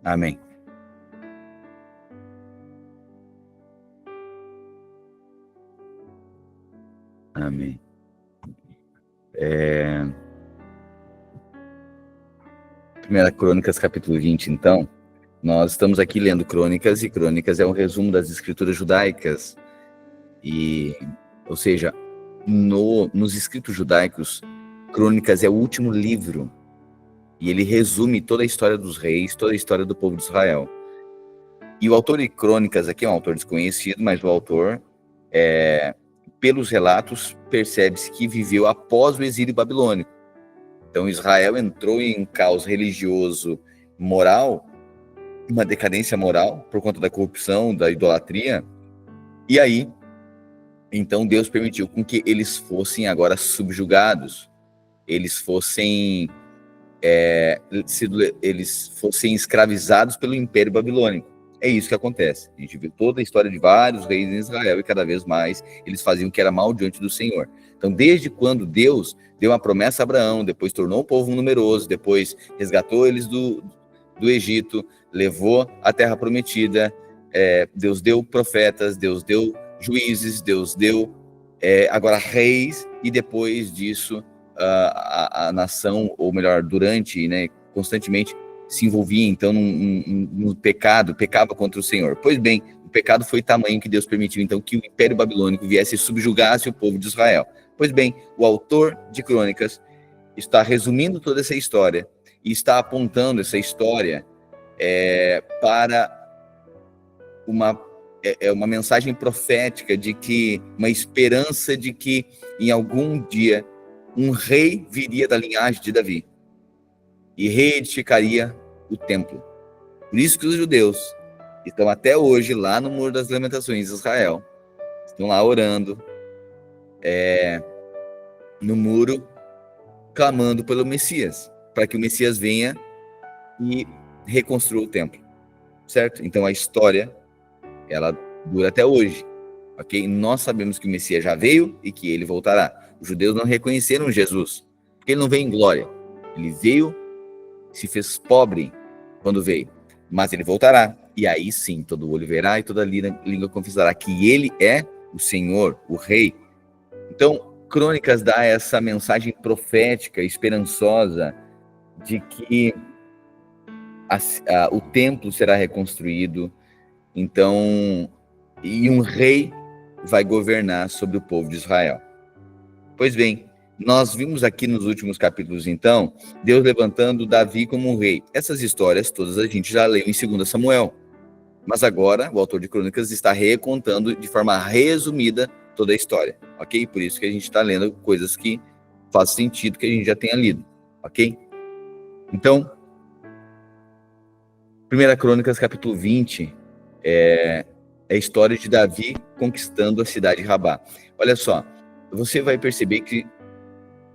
Amém. Amém. Primeira Crônicas, capítulo 20, então. Nós estamos aqui lendo Crônicas, e Crônicas é um resumo das escrituras judaicas. Ou seja, nos escritos judaicos, Crônicas é o último livro, e ele resume toda a história dos reis, toda a história do povo de Israel. E o autor de Crônicas aqui é um autor desconhecido, mas o autor, pelos relatos, percebe-se que viveu após o exílio babilônico. Então Israel entrou em um caos religioso, moral, uma decadência moral por conta da corrupção, da idolatria. E aí, então Deus permitiu com que eles fossem agora subjugados, eles fossem escravizados pelo Império Babilônico. É isso que acontece. A gente viu toda a história de vários reis em Israel, e cada vez mais eles faziam o que era mal diante do Senhor. Então, desde quando Deus deu uma promessa a Abraão, depois tornou o povo numeroso, depois resgatou eles do Egito, levou à terra prometida, Deus deu profetas, Deus deu juízes, Deus deu agora reis, e depois disso a nação, ou melhor, durante, constantemente se envolvia então no pecado, pecava contra o Senhor. Pois bem, o pecado foi tamanho que Deus permitiu então que o Império Babilônico viesse e subjugasse o povo de Israel. Pois bem, o autor de Crônicas está resumindo toda essa história e está apontando essa história para uma mensagem profética de que, uma esperança de que em algum dia um rei viria da linhagem de Davi e reedificaria o templo. Por isso que os judeus estão até hoje lá no Muro das Lamentações de Israel, estão lá orando no muro, clamando pelo Messias, para que o Messias venha e reconstrua o templo, certo? Então a história, ela dura até hoje, ok? Nós sabemos que o Messias já veio e que ele voltará. Os judeus não reconheceram Jesus, porque ele não veio em glória. Ele veio, se fez pobre quando veio, mas ele voltará. E aí sim, todo olho verá e toda língua confessará que ele é o Senhor, o Rei. Então, Crônicas dá essa mensagem profética, esperançosa, de que o templo será reconstruído, então, e um rei vai governar sobre o povo de Israel. Pois bem, nós vimos aqui nos últimos capítulos, então, Deus levantando Davi como um rei. Essas histórias todas a gente já leu em 2 Samuel. Mas agora, o autor de Crônicas está recontando de forma resumida toda a história, ok? Por isso que a gente está lendo coisas que faz sentido que a gente já tenha lido, ok? Então, 1 Crônicas, capítulo 20, é a história de Davi conquistando a cidade de Rabá. Olha só, você vai perceber que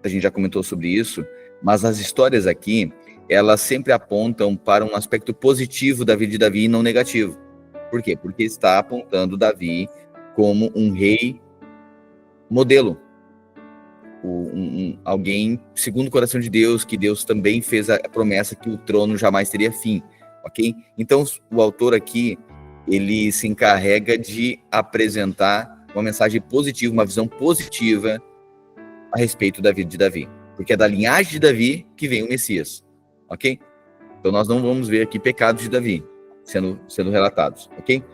a gente já comentou sobre isso, mas as histórias aqui, elas sempre apontam para um aspecto positivo da vida de Davi e não negativo. Por quê? Porque está apontando Davi como um rei modelo, alguém segundo o coração de Deus, que Deus também fez a promessa que o trono jamais teria fim, ok? Então, o autor aqui, ele se encarrega de apresentar uma mensagem positiva, uma visão positiva a respeito da vida de Davi, porque é da linhagem de Davi que vem o Messias, ok? Então nós não vamos ver aqui pecados de Davi sendo relatados, ok?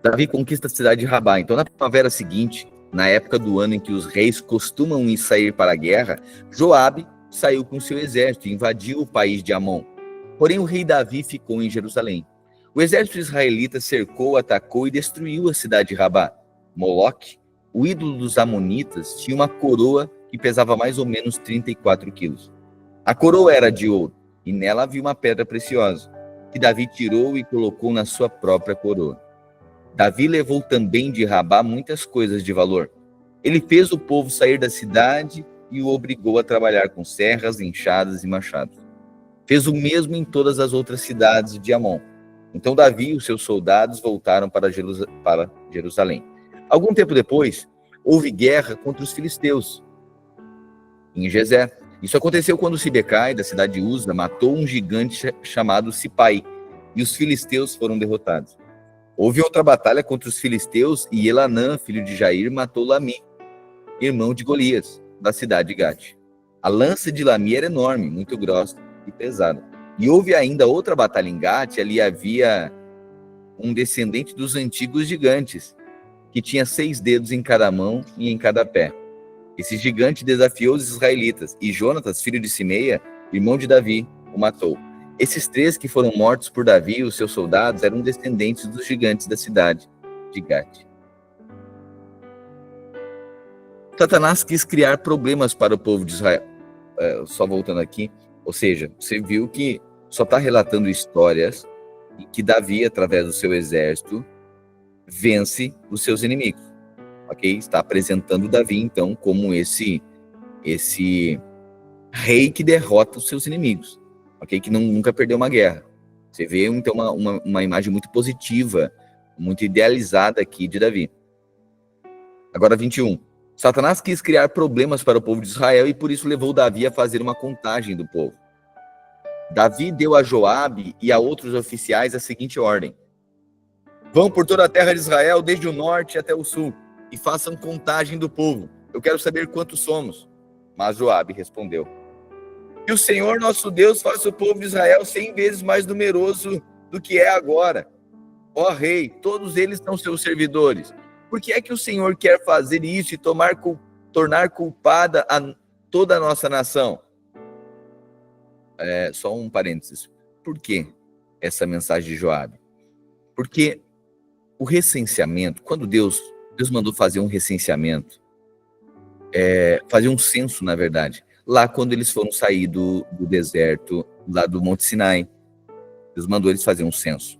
Davi conquista a cidade de Rabá. Então na primavera seguinte, na época do ano em que os reis costumam ir sair para a guerra, Joabe saiu com seu exército e invadiu o país de Amon. Porém o rei Davi ficou em Jerusalém. O exército israelita cercou, atacou e destruiu a cidade de Rabá. Moloque, o ídolo dos amonitas, tinha uma coroa que pesava mais ou menos 34 quilos. A coroa era de ouro, e nela havia uma pedra preciosa, que Davi tirou e colocou na sua própria coroa. Davi levou também de Rabá muitas coisas de valor. Ele fez o povo sair da cidade e o obrigou a trabalhar com serras, enxadas e machados. Fez o mesmo em todas as outras cidades de Amon. Então Davi e os seus soldados voltaram para Jerusalém. Algum tempo depois, houve guerra contra os filisteus em Gezer. Isso aconteceu quando Sibecai, da cidade de Uza, matou um gigante chamado Sipai, e os filisteus foram derrotados. Houve outra batalha contra os filisteus, e Elanã, filho de Jair, matou Lami, irmão de Golias, da cidade de Gate. A lança de Lami era enorme, muito grossa e pesada. E houve ainda outra batalha em Gate, ali havia um descendente dos antigos gigantes, que tinha 6 dedos em cada mão e em cada pé. Esse gigante desafiou os israelitas, e Jonatas, filho de Simeia, irmão de Davi, o matou. Esses 3 que foram mortos por Davi e os seus soldados eram descendentes dos gigantes da cidade de Gate. Satanás quis criar problemas para o povo de Israel. Só voltando aqui, ou seja, você viu que só está relatando histórias em que Davi, através do seu exército, vence os seus inimigos. Ok? Está apresentando Davi, então, como esse rei que derrota os seus inimigos. Ok? Que nunca perdeu uma guerra. Você vê, então, uma imagem muito positiva, muito idealizada aqui de Davi. Agora, 21. Satanás quis criar problemas para o povo de Israel e por isso levou Davi a fazer uma contagem do povo. Davi deu a Joabe e a outros oficiais a seguinte ordem: vão por toda a terra de Israel, desde o norte até o sul, e façam contagem do povo. Eu quero saber quantos somos. Mas Joabe respondeu: que o Senhor nosso Deus faça o povo de Israel 100 vezes mais numeroso do que é agora. Ó rei, todos eles são seus servidores. Por que é que o Senhor quer fazer isso e tornar culpada a toda a nossa nação? Só um parênteses. Por que essa mensagem de Joabe? Porque o recenseamento, quando Deus mandou fazer um recenseamento, fazer um censo, na verdade, lá quando eles foram sair do deserto, lá do Monte Sinai, Deus mandou eles fazer um censo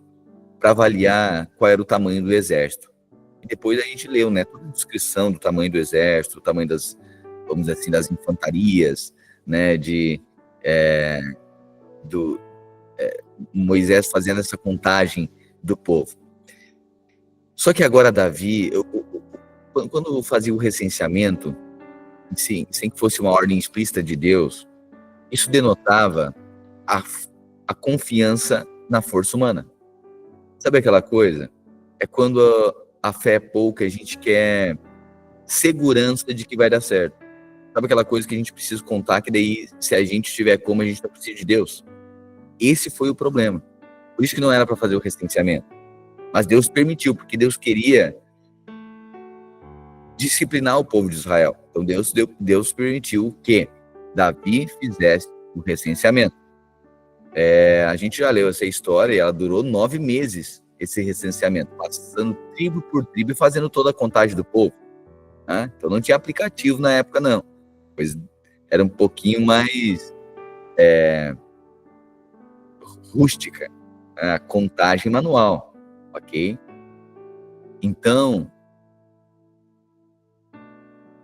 para avaliar qual era o tamanho do exército. E depois a gente leu, né, toda a descrição do tamanho do exército, o tamanho das, vamos dizer assim, das infantarias, né, Moisés fazendo essa contagem do povo. Só que agora Davi, quando fazia o recenseamento, sim, sem que fosse uma ordem explícita de Deus, isso denotava a confiança na força humana. Sabe aquela coisa? É quando a fé é pouca, a gente quer segurança de que vai dar certo. Sabe aquela coisa que a gente precisa contar, que daí, se a gente tiver como, a gente não precisa de Deus? Esse foi o problema. Por isso que não era para fazer o recenseamento. Mas Deus permitiu, porque Deus queria disciplinar o povo de Israel. Então Deus permitiu que Davi fizesse o recenseamento. A gente já leu essa história e ela durou 9 meses, esse recenseamento, passando tribo por tribo e fazendo toda a contagem do povo. Né? Então não tinha aplicativo na época, não. Pois era um pouquinho mais rústica, a contagem manual, ok? Então,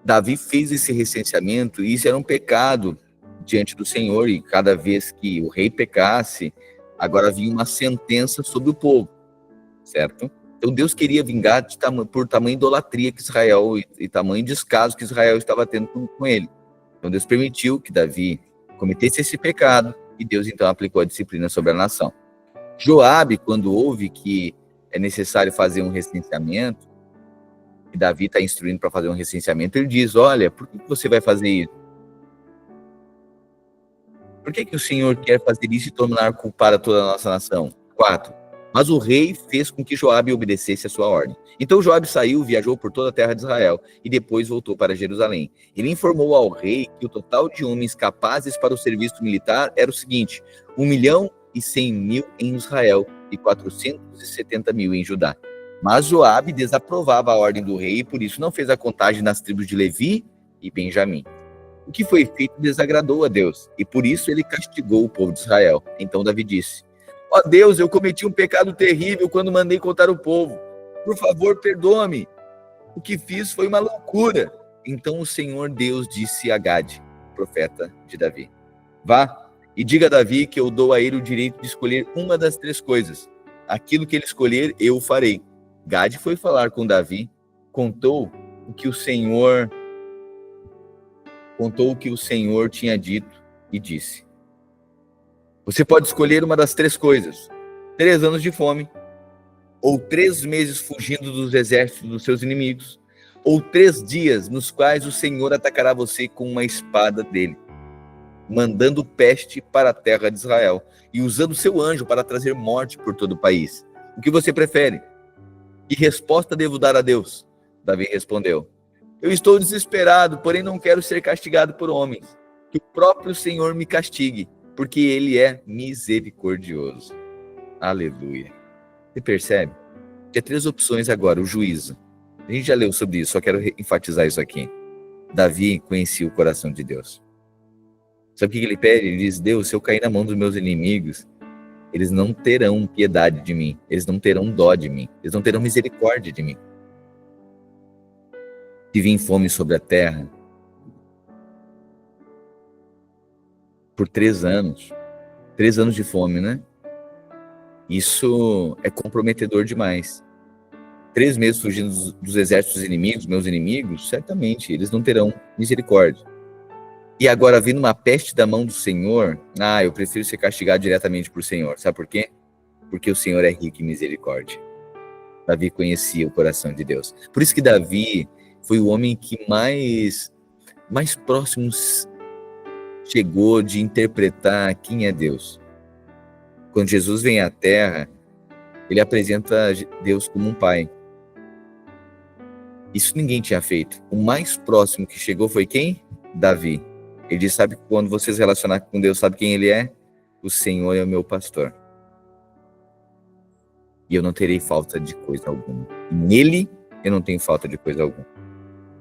Davi fez esse recenseamento e isso era um pecado diante do Senhor, e cada vez que o rei pecasse, agora vinha uma sentença sobre o povo, certo? Então Deus queria vingar por tamanho idolatria que Israel, e tamanho descaso que Israel estava tendo com ele. Então Deus permitiu que Davi cometesse esse pecado, e Deus então aplicou a disciplina sobre a nação. Joabe, quando ouve que é necessário fazer um recenseamento, e Davi está instruindo para fazer um recenseamento, ele diz: olha, por que você vai fazer isso? Por que o Senhor quer fazer isso e tornar culpada toda a nossa nação? 4. Mas o rei fez com que Joabe obedecesse a sua ordem. Então Joabe saiu, viajou por toda a terra de Israel e depois voltou para Jerusalém. Ele informou ao rei que o total de homens capazes para o serviço militar era o seguinte: 1.100.000 em Israel e 470.000 em Judá. Mas Joabe desaprovava a ordem do rei e por isso não fez a contagem nas tribos de Levi e Benjamim. O que foi feito desagradou a Deus, e por isso ele castigou o povo de Israel. Então Davi disse: ó Deus, eu cometi um pecado terrível quando mandei contar o povo. Por favor, perdoa-me. O que fiz foi uma loucura. Então o Senhor Deus disse a Gade, profeta de Davi: vá e diga a Davi que eu dou a ele o direito de escolher uma das 3 coisas. Aquilo que ele escolher, eu farei. Gade foi falar com Davi, contou o que o Senhor contou o que o Senhor tinha dito e disse: você pode escolher uma das 3 coisas: 3 anos de fome, ou 3 meses fugindo dos exércitos dos seus inimigos, ou 3 dias nos quais o Senhor atacará você com uma espada dele, mandando peste para a terra de Israel e usando seu anjo para trazer morte por todo o país. O que você prefere? Que resposta devo dar a Deus? Davi respondeu: eu estou desesperado, porém não quero ser castigado por homens. Que o próprio Senhor me castigue, porque ele é misericordioso. Aleluia. Você percebe? Tem 3 opções agora, o juízo. A gente já leu sobre isso, só quero enfatizar isso aqui. Davi conhecia o coração de Deus. Sabe o que ele pede? Ele diz: Deus, se eu cair na mão dos meus inimigos, eles não terão piedade de mim, eles não terão dó de mim, eles não terão misericórdia de mim. Se vir fome sobre a terra por 3 anos, 3 anos de fome, né? Isso é comprometedor demais. 3 meses fugindo dos exércitos inimigos, meus inimigos, certamente eles não terão misericórdia. E agora, vindo uma peste da mão do Senhor, eu prefiro ser castigado diretamente por Senhor. Sabe por quê? Porque o Senhor é rico em misericórdia. Davi conhecia o coração de Deus. Por isso que Davi foi o homem que mais próximo chegou de interpretar quem é Deus. Quando Jesus vem à Terra, ele apresenta Deus como um pai. Isso ninguém tinha feito. O mais próximo que chegou foi quem? Davi. Ele diz: sabe, quando você se relacionar com Deus, sabe quem ele é? O Senhor é o meu pastor. E eu não terei falta de coisa alguma. E nele, eu não tenho falta de coisa alguma.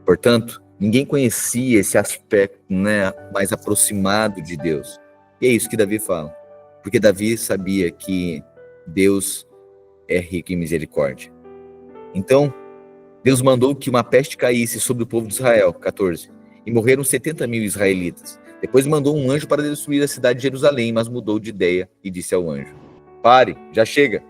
Portanto, ninguém conhecia esse aspecto, né, mais aproximado de Deus. E é isso que Davi fala. Porque Davi sabia que Deus é rico em misericórdia. Então, Deus mandou que uma peste caísse sobre o povo de Israel, 14. E morreram 70 mil israelitas. Depois mandou um anjo para destruir a cidade de Jerusalém, mas mudou de ideia e disse ao anjo: pare, já chega.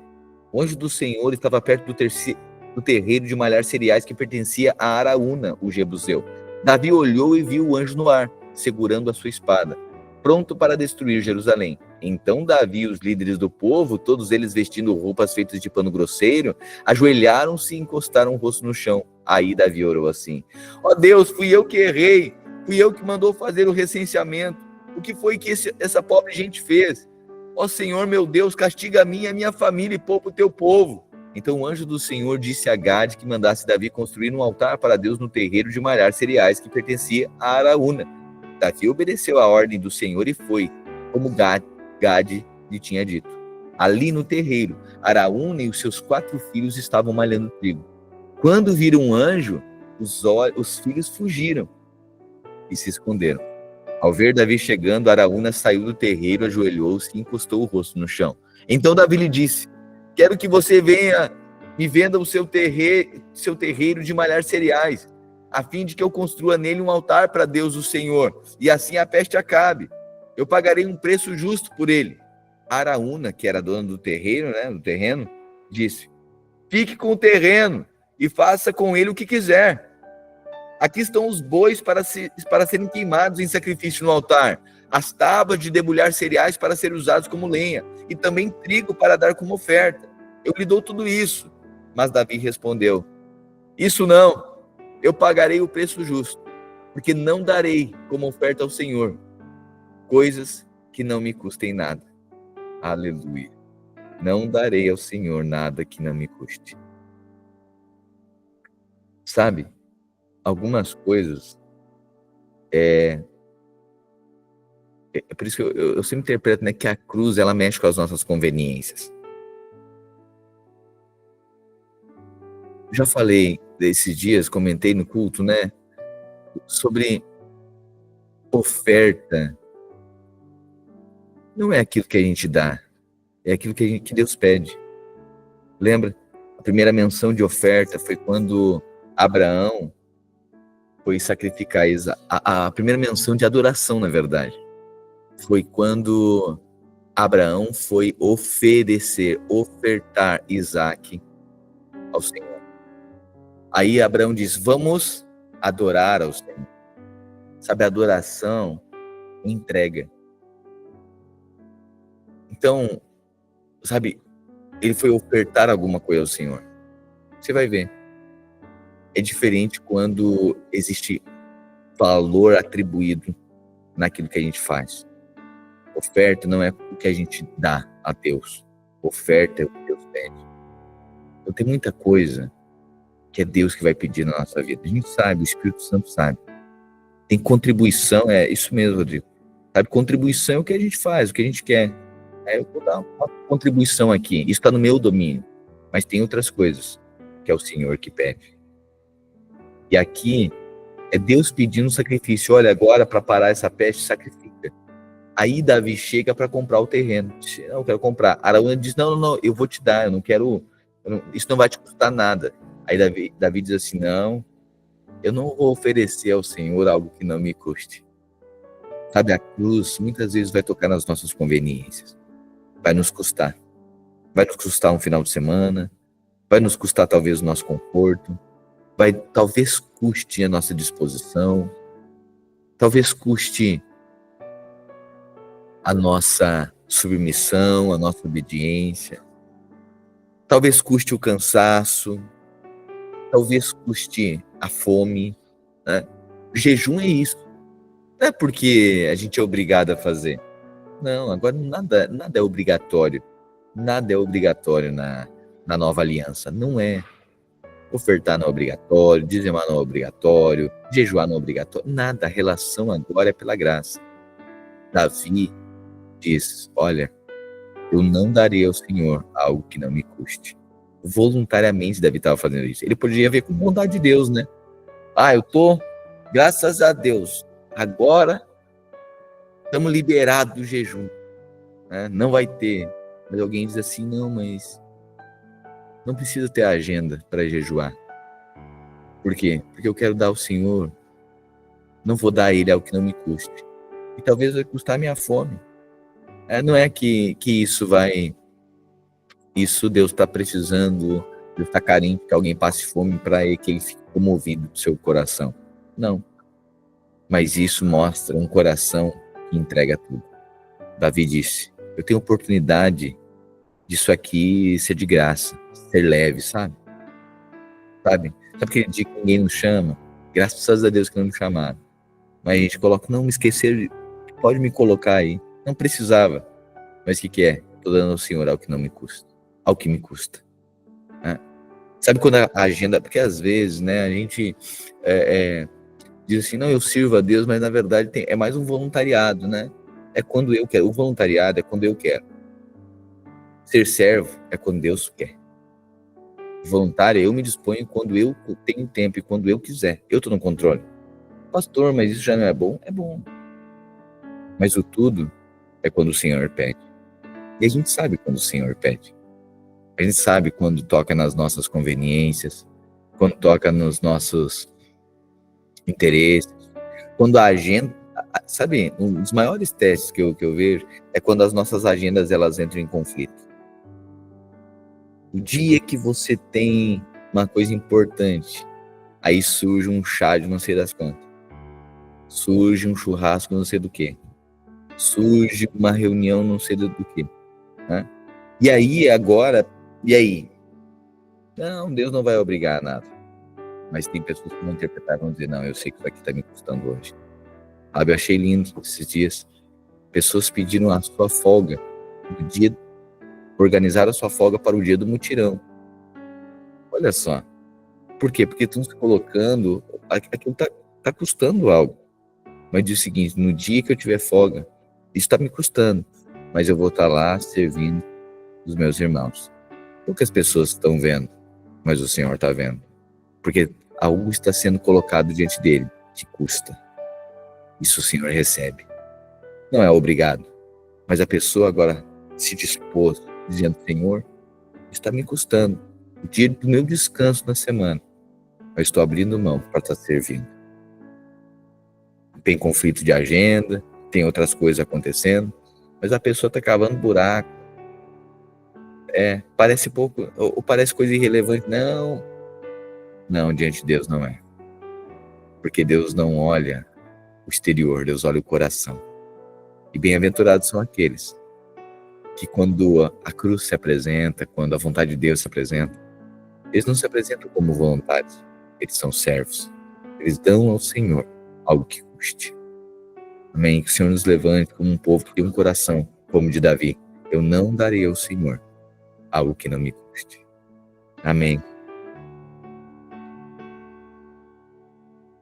O anjo do Senhor estava perto do terreiro de malhar cereais que pertencia a Araúna, o jebuseu. Davi olhou e viu o anjo no ar, segurando a sua espada, pronto para destruir Jerusalém. Então Davi e os líderes do povo, todos eles vestindo roupas feitas de pano grosseiro, ajoelharam-se e encostaram o rosto no chão. Aí Davi orou assim: ó Deus, fui eu que errei, fui eu que mandou fazer o recenseamento. O que foi que essa pobre gente fez? Ó Senhor, meu Deus, castiga a mim e a minha família e poupa o teu povo. Então o anjo do Senhor disse a Gade que mandasse Davi construir um altar para Deus no terreiro de malhar cereais que pertencia a Araúna. Davi obedeceu a ordem do Senhor e foi, como Gade lhe tinha dito. Ali no terreiro, Araúna e os seus 4 filhos estavam malhando trigo. Quando viram um anjo, os filhos fugiram e se esconderam. Ao ver Davi chegando, Araúna saiu do terreiro, ajoelhou-se e encostou o rosto no chão. Então Davi lhe disse: quero que você venha e venda o seu terreiro de malhar cereais, a fim de que eu construa nele um altar para Deus, o Senhor, e assim a peste acabe. Eu pagarei um preço justo por ele. Araúna, que era dona do terreiro, do terreno, disse: fique com o terreno e faça com ele o que quiser. Aqui estão os bois para serem queimados em sacrifício no altar, as tábuas de debulhar cereais para serem usados como lenha, e também trigo para dar como oferta. Eu lhe dou tudo isso. Mas Davi respondeu: isso não, eu pagarei o preço justo, porque não darei como oferta ao Senhor coisas que não me custem nada. Aleluia. Não darei ao Senhor nada que não me custe. Sabe, algumas coisas é por isso que eu sempre interpreto, que a cruz, ela mexe com as nossas conveniências. Já falei desses dias, comentei no culto, sobre oferta. Não é aquilo que a gente dá, é aquilo que Deus pede. Lembra? A primeira menção de oferta foi quando Abraão foi sacrificar Isaac. A primeira menção de adoração, na verdade, foi quando Abraão foi ofertar Isaac ao Senhor. Aí Abraão diz: vamos adorar ao Senhor. Sabe, adoração, entrega. Então, sabe, ele foi ofertar alguma coisa ao Senhor. Você vai ver. É diferente quando existe valor atribuído naquilo que a gente faz. Oferta não é o que a gente dá a Deus. Oferta é o que Deus pede. Então tem muita coisa que é Deus que vai pedir na nossa vida. A gente sabe, o Espírito Santo sabe. Tem contribuição, é isso mesmo, Rodrigo. Sabe, contribuição é o que a gente faz, o que a gente quer. Eu vou dar uma contribuição aqui. Isso está no meu domínio. Mas tem outras coisas que é o Senhor que pede. E aqui é Deus pedindo um sacrifício. Olha, agora para parar essa peste, sacrifica. Aí Davi chega para comprar o terreno. Diz, não, eu quero comprar. Araúna diz, não, eu vou te dar, eu não quero, isso não vai te custar nada. Aí Davi diz assim, não, eu não vou oferecer ao Senhor algo que não me custe. Sabe, a cruz muitas vezes vai tocar nas nossas conveniências. Vai nos custar. Vai nos custar um final de semana, vai nos custar talvez o nosso conforto, talvez custe a nossa disposição, talvez custe a nossa submissão, a nossa obediência, talvez custe o cansaço, talvez custe a fome, né? O jejum é isso. Não é porque a gente é obrigado a fazer. Não, agora nada é obrigatório. Nada é obrigatório na nova aliança. Não é. Ofertar não é obrigatório, dizimar não é obrigatório, jejuar não é obrigatório. Nada. A relação agora é pela graça. Davi diz, olha, eu não darei ao Senhor algo que não me custe. Voluntariamente Davi estava fazendo isso. Ele podia ver com bondade de Deus, né? Graças a Deus, agora estamos liberados do jejum. Né? Não vai ter. Mas alguém diz assim, não, mas não precisa ter agenda para jejuar. Por quê? Porque eu quero dar ao Senhor, não vou dar a Ele algo que não me custe. E talvez vai custar a minha fome. Não é que isso vai... Isso Deus está precisando, Deus está carente que alguém passe fome para que ele fique comovido do seu coração. Não. Mas isso mostra um coração que entrega tudo. Davi disse, eu tenho oportunidade disso aqui ser de graça, ser leve, sabe? Sabe aquele dia que ninguém nos chama? Graças a Deus que não me chamaram. Mas a gente coloca, não me esquecer, pode me colocar aí. Não precisava. Mas o que é? Estou dando ao Senhor algo que não me custa. Algo que me custa. Né? Sabe quando a agenda... Porque às vezes, né, a gente diz assim, não, eu sirvo a Deus, mas na verdade é mais um voluntariado, né? É quando eu quero. O voluntariado é quando eu quero. Ser servo é quando Deus quer. Voluntário, eu me disponho quando eu tenho tempo e quando eu quiser. Eu estou no controle. Pastor, mas isso já não é bom? É bom. Mas o tudo é quando o Senhor pede. E a gente sabe quando o Senhor pede. A gente sabe quando toca nas nossas conveniências, quando toca nos nossos interesses, quando a agenda... Sabe, um dos maiores testes que eu vejo é quando as nossas agendas elas entram em conflito. O dia que você tem uma coisa importante, aí surge um chá de não sei das quantas. Surge um churrasco não sei do que. Surge uma reunião não sei do que. Né? E aí, agora, Não, Deus não vai obrigar a nada. Mas tem pessoas que vão interpretar e vão dizer, não, eu sei que isso aqui está me custando hoje. Sabe, eu achei lindo esses dias. Pessoas pediram a sua folga no dia, organizaram a sua folga para o dia do mutirão. Olha só. Por quê? Porque estão se colocando, aquilo está custando algo. Mas diz o seguinte, no dia que eu tiver folga, isso está me custando, mas eu vou estar lá servindo os meus irmãos. Poucas pessoas estão vendo, mas o Senhor está vendo. Porque algo está sendo colocado diante dele, que custa. Isso o Senhor recebe. Não é obrigado. Mas a pessoa agora se dispôs, dizendo, Senhor, está me custando. O dia do meu descanso na semana. Eu estou abrindo mão para estar servindo. Tem conflito de agenda, tem outras coisas acontecendo, mas a pessoa está cavando buraco. Parece pouco, ou parece coisa irrelevante. Não, diante de Deus não é. Porque Deus não olha o exterior, Deus olha o coração. E bem-aventurados são aqueles que quando a cruz se apresenta, quando a vontade de Deus se apresenta, eles não se apresentam como voluntários, eles são servos. Eles dão ao Senhor algo que custe. Amém? Que o Senhor nos levante como um povo que tem um coração como o de Davi. Eu não darei ao Senhor algo que não me custe. Amém.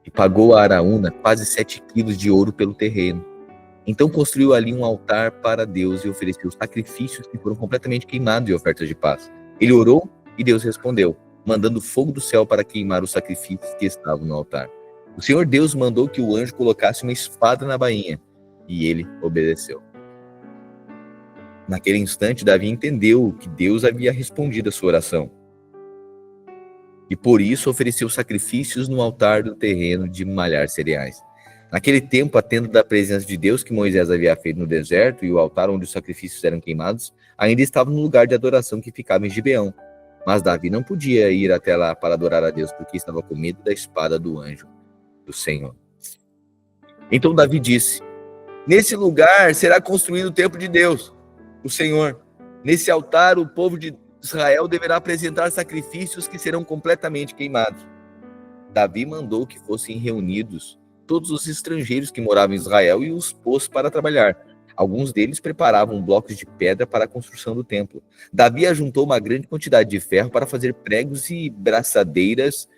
E pagou a Araúna quase 7 quilos de ouro pelo terreno. Então construiu ali um altar para Deus e ofereceu sacrifícios que foram completamente queimados e ofertas de paz. Ele orou e Deus respondeu, mandando fogo do céu para queimar os sacrifícios que estavam no altar. O Senhor Deus mandou que o anjo colocasse uma espada na bainha, e ele obedeceu. Naquele instante, Davi entendeu que Deus havia respondido a sua oração. E por isso ofereceu sacrifícios no altar do terreno de malhar cereais. Naquele tempo, a tenda da presença de Deus que Moisés havia feito no deserto e o altar onde os sacrifícios eram queimados, ainda estavam no lugar de adoração que ficava em Gibeão. Mas Davi não podia ir até lá para adorar a Deus, porque estava com medo da espada do anjo do Senhor. Então Davi disse, nesse lugar será construído o templo de Deus, o Senhor. Nesse altar o povo de Israel deverá apresentar sacrifícios que serão completamente queimados. Davi mandou que fossem reunidos todos os estrangeiros que moravam em Israel e os pôs para trabalhar. Alguns deles preparavam blocos de pedra para a construção do templo. Davi ajuntou uma grande quantidade de ferro para fazer pregos e braçadeiras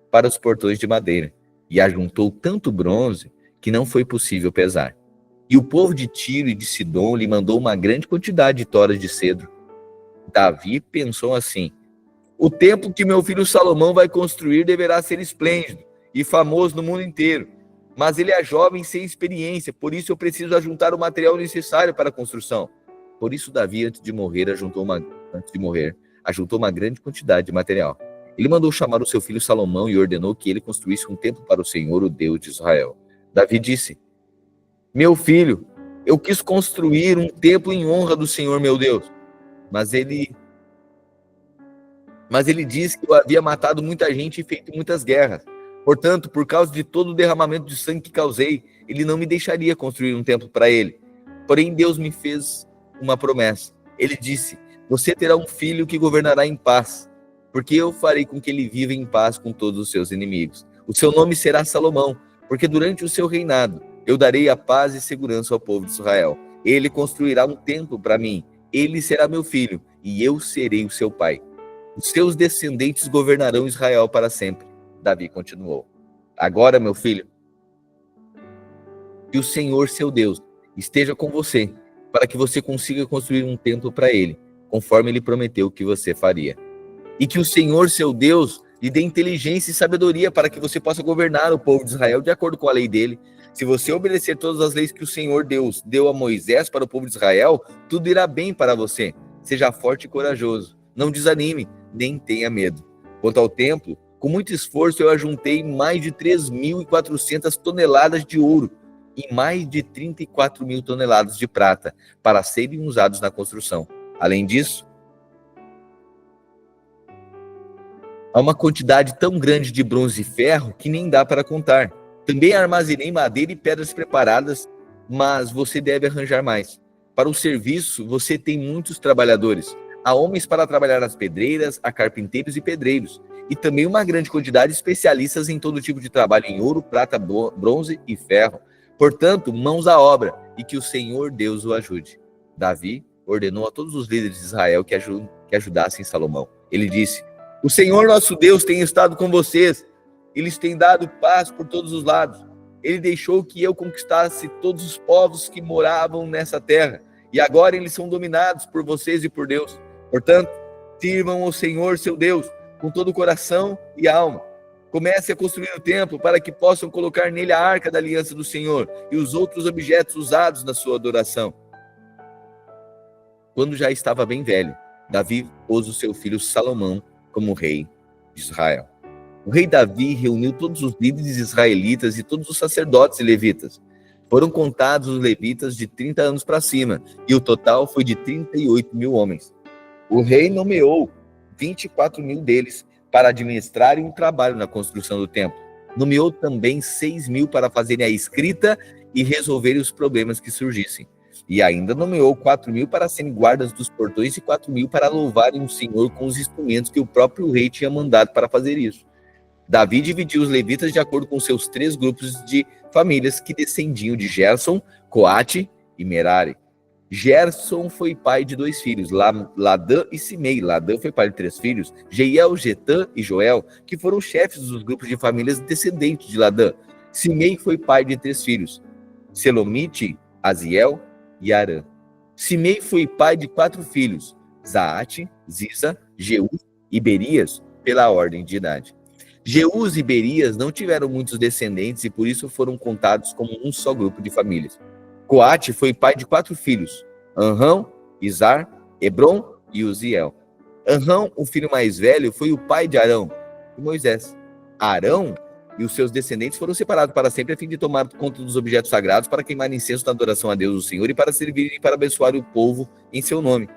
para os portões de madeira. E ajuntou tanto bronze que não foi possível pesar. E o povo de Tiro e de Sidom lhe mandou uma grande quantidade de toras de cedro. Davi pensou assim, o templo que meu filho Salomão vai construir deverá ser esplêndido e famoso no mundo inteiro. Mas ele é jovem sem experiência, por isso eu preciso ajuntar o material necessário para a construção. Por isso Davi, antes de morrer, ajuntou uma grande quantidade de material. Ele mandou chamar o seu filho Salomão e ordenou que ele construísse um templo para o Senhor, o Deus de Israel. Davi disse, meu filho, eu quis construir um templo em honra do Senhor, meu Deus. Mas ele disse que eu havia matado muita gente e feito muitas guerras. Portanto, por causa de todo o derramamento de sangue que causei, ele não me deixaria construir um templo para ele. Porém, Deus me fez uma promessa. Ele disse, você terá um filho que governará em paz, porque eu farei com que ele viva em paz com todos os seus inimigos. O seu nome será Salomão, porque durante o seu reinado eu darei a paz e segurança ao povo de Israel. Ele construirá um templo para mim, ele será meu filho, e eu serei o seu pai. Os seus descendentes governarão Israel para sempre. Davi continuou, agora, meu filho, que o Senhor, seu Deus, esteja com você, para que você consiga construir um templo para ele, conforme ele prometeu que você faria. E que o Senhor, seu Deus, lhe dê inteligência e sabedoria para que você possa governar o povo de Israel de acordo com a lei dele. Se você obedecer todas as leis que o Senhor Deus deu a Moisés para o povo de Israel, tudo irá bem para você. Seja forte e corajoso. Não desanime, nem tenha medo. Quanto ao templo, com muito esforço eu ajuntei mais de 3.400 toneladas de ouro e mais de 34.000 toneladas de prata para serem usados na construção. Além disso, há uma quantidade tão grande de bronze e ferro que nem dá para contar. Também armazenei madeira e pedras preparadas, mas você deve arranjar mais. Para o serviço, você tem muitos trabalhadores. Há homens para trabalhar nas pedreiras, há carpinteiros e pedreiros. E também uma grande quantidade de especialistas em todo tipo de trabalho em ouro, prata, bronze e ferro. Portanto, mãos à obra, e que o Senhor Deus o ajude. Davi ordenou a todos os líderes de Israel que ajudassem Salomão. Ele disse, o Senhor nosso Deus tem estado com vocês, ele lhes tem dado paz por todos os lados. Ele deixou que eu conquistasse todos os povos que moravam nessa terra, e agora eles são dominados por vocês e por Deus. Portanto, sirvam ao Senhor, seu Deus, com todo o coração e alma. Comece a construir o templo para que possam colocar nele a arca da aliança do Senhor e os outros objetos usados na sua adoração. Quando já estava bem velho, Davi pôs o seu filho Salomão como rei de Israel. O rei Davi reuniu todos os líderes israelitas e todos os sacerdotes e levitas. Foram contados os levitas de 30 anos para cima, e o total foi de 38.000 homens. O rei nomeou 24.000 deles para administrarem o trabalho na construção do templo. Nomeou também 6.000 para fazerem a escrita e resolverem os problemas que surgissem. E ainda nomeou 4.000 para serem guardas dos portões e 4.000 para louvarem o Senhor com os instrumentos que o próprio rei tinha mandado para fazer isso. Davi dividiu os levitas de acordo com seus 3 grupos de famílias que descendiam de Gerson, Coate e Merari. Gerson foi pai de 2 filhos, Ladã e Simei. Ladã foi pai de 3 filhos, Jeiel, Getã e Joel, que foram chefes dos grupos de famílias descendentes de Ladã. Simei foi pai de 3 filhos, Selomite, Aziel e Arã. Simei foi pai de 4 filhos, Zaate, Ziza, Jeus e Berias, pela ordem de idade. Jeus e Berias não tiveram muitos descendentes e por isso foram contados como um só grupo de famílias. Coate foi pai de 4 filhos, Anrão, Izar, Hebron e Uziel. Anrão, o filho mais velho, foi o pai de Arão e Moisés. Arão e os seus descendentes foram separados para sempre a fim de tomar conta dos objetos sagrados para queimar incenso na adoração a Deus, o Senhor, e para servir e para abençoar o povo em seu nome.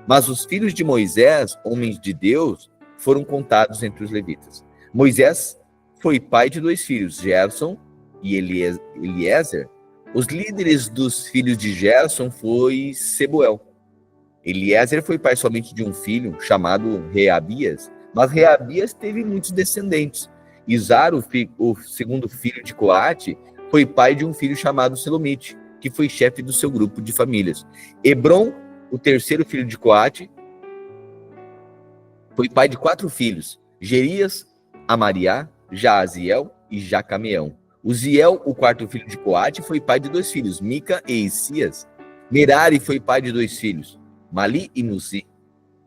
Mas os filhos de Moisés, homens de Deus, foram contados entre os levitas. Moisés foi pai de 2 filhos, Gerson e Eliezer. Os líderes dos filhos de Gerson foi Sebuel. Eliezer foi pai somente de um filho, chamado Reabias, mas Reabias teve muitos descendentes. Izar, o segundo filho de Coate, foi pai de um filho chamado Selomite, que foi chefe do seu grupo de famílias. Hebron, o terceiro filho de Coate, foi pai de 4 filhos, Gerias, Amariá, Jaaziel e Jacameão. Uziel, o quarto filho de Coate, foi pai de 2 filhos, Mica e Isias. Merari foi pai de 2 filhos, Mali e Musi.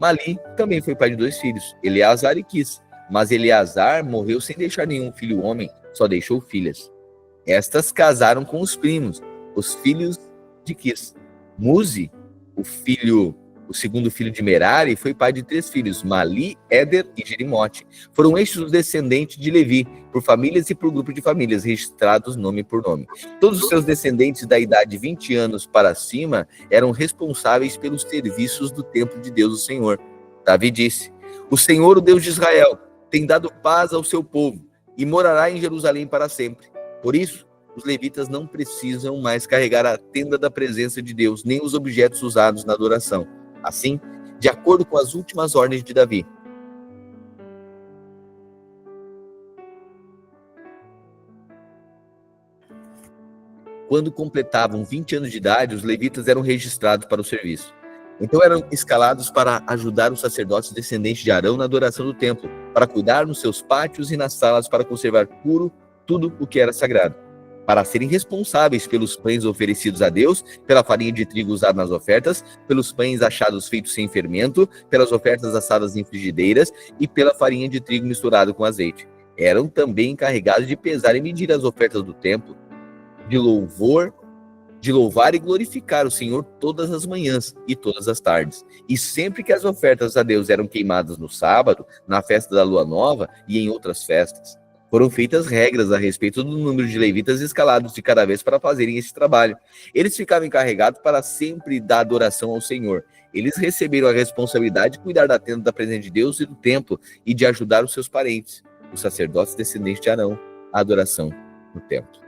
Mali também foi pai de 2 filhos, Eleazar e Quis. Mas Eleazar morreu sem deixar nenhum filho homem, só deixou filhas. Estas casaram com os primos, os filhos de Quis. Musi, o segundo filho de Merari, foi pai de 3 filhos, Mali, Éder e Jerimote. Foram estes os descendentes de Levi, por famílias e por grupo de famílias, registrados nome por nome. Todos os seus descendentes da idade de 20 anos para cima eram responsáveis pelos serviços do templo de Deus, o Senhor. Davi disse: o Senhor, o Deus de Israel, tem dado paz ao seu povo e morará em Jerusalém para sempre. Por isso, os levitas não precisam mais carregar a tenda da presença de Deus, nem os objetos usados na adoração. Assim, de acordo com as últimas ordens de Davi, quando completavam 20 anos de idade, os levitas eram registrados para o serviço. Então eram escalados para ajudar os sacerdotes descendentes de Arão na adoração do templo, para cuidar nos seus pátios e nas salas, para conservar puro tudo o que era sagrado, para serem responsáveis pelos pães oferecidos a Deus, pela farinha de trigo usada nas ofertas, pelos pães achados feitos sem fermento, pelas ofertas assadas em frigideiras e pela farinha de trigo misturada com azeite. Eram também encarregados de pesar e medir as ofertas do templo, de louvar e glorificar o Senhor todas as manhãs e todas as tardes. E sempre que as ofertas a Deus eram queimadas no sábado, na festa da lua nova e em outras festas, foram feitas regras a respeito do número de levitas escalados de cada vez para fazerem esse trabalho. Eles ficavam encarregados para sempre dar adoração ao Senhor. Eles receberam a responsabilidade de cuidar da tenda da presença de Deus e do templo e de ajudar os seus parentes, os sacerdotes descendentes de Arão, a adoração no templo.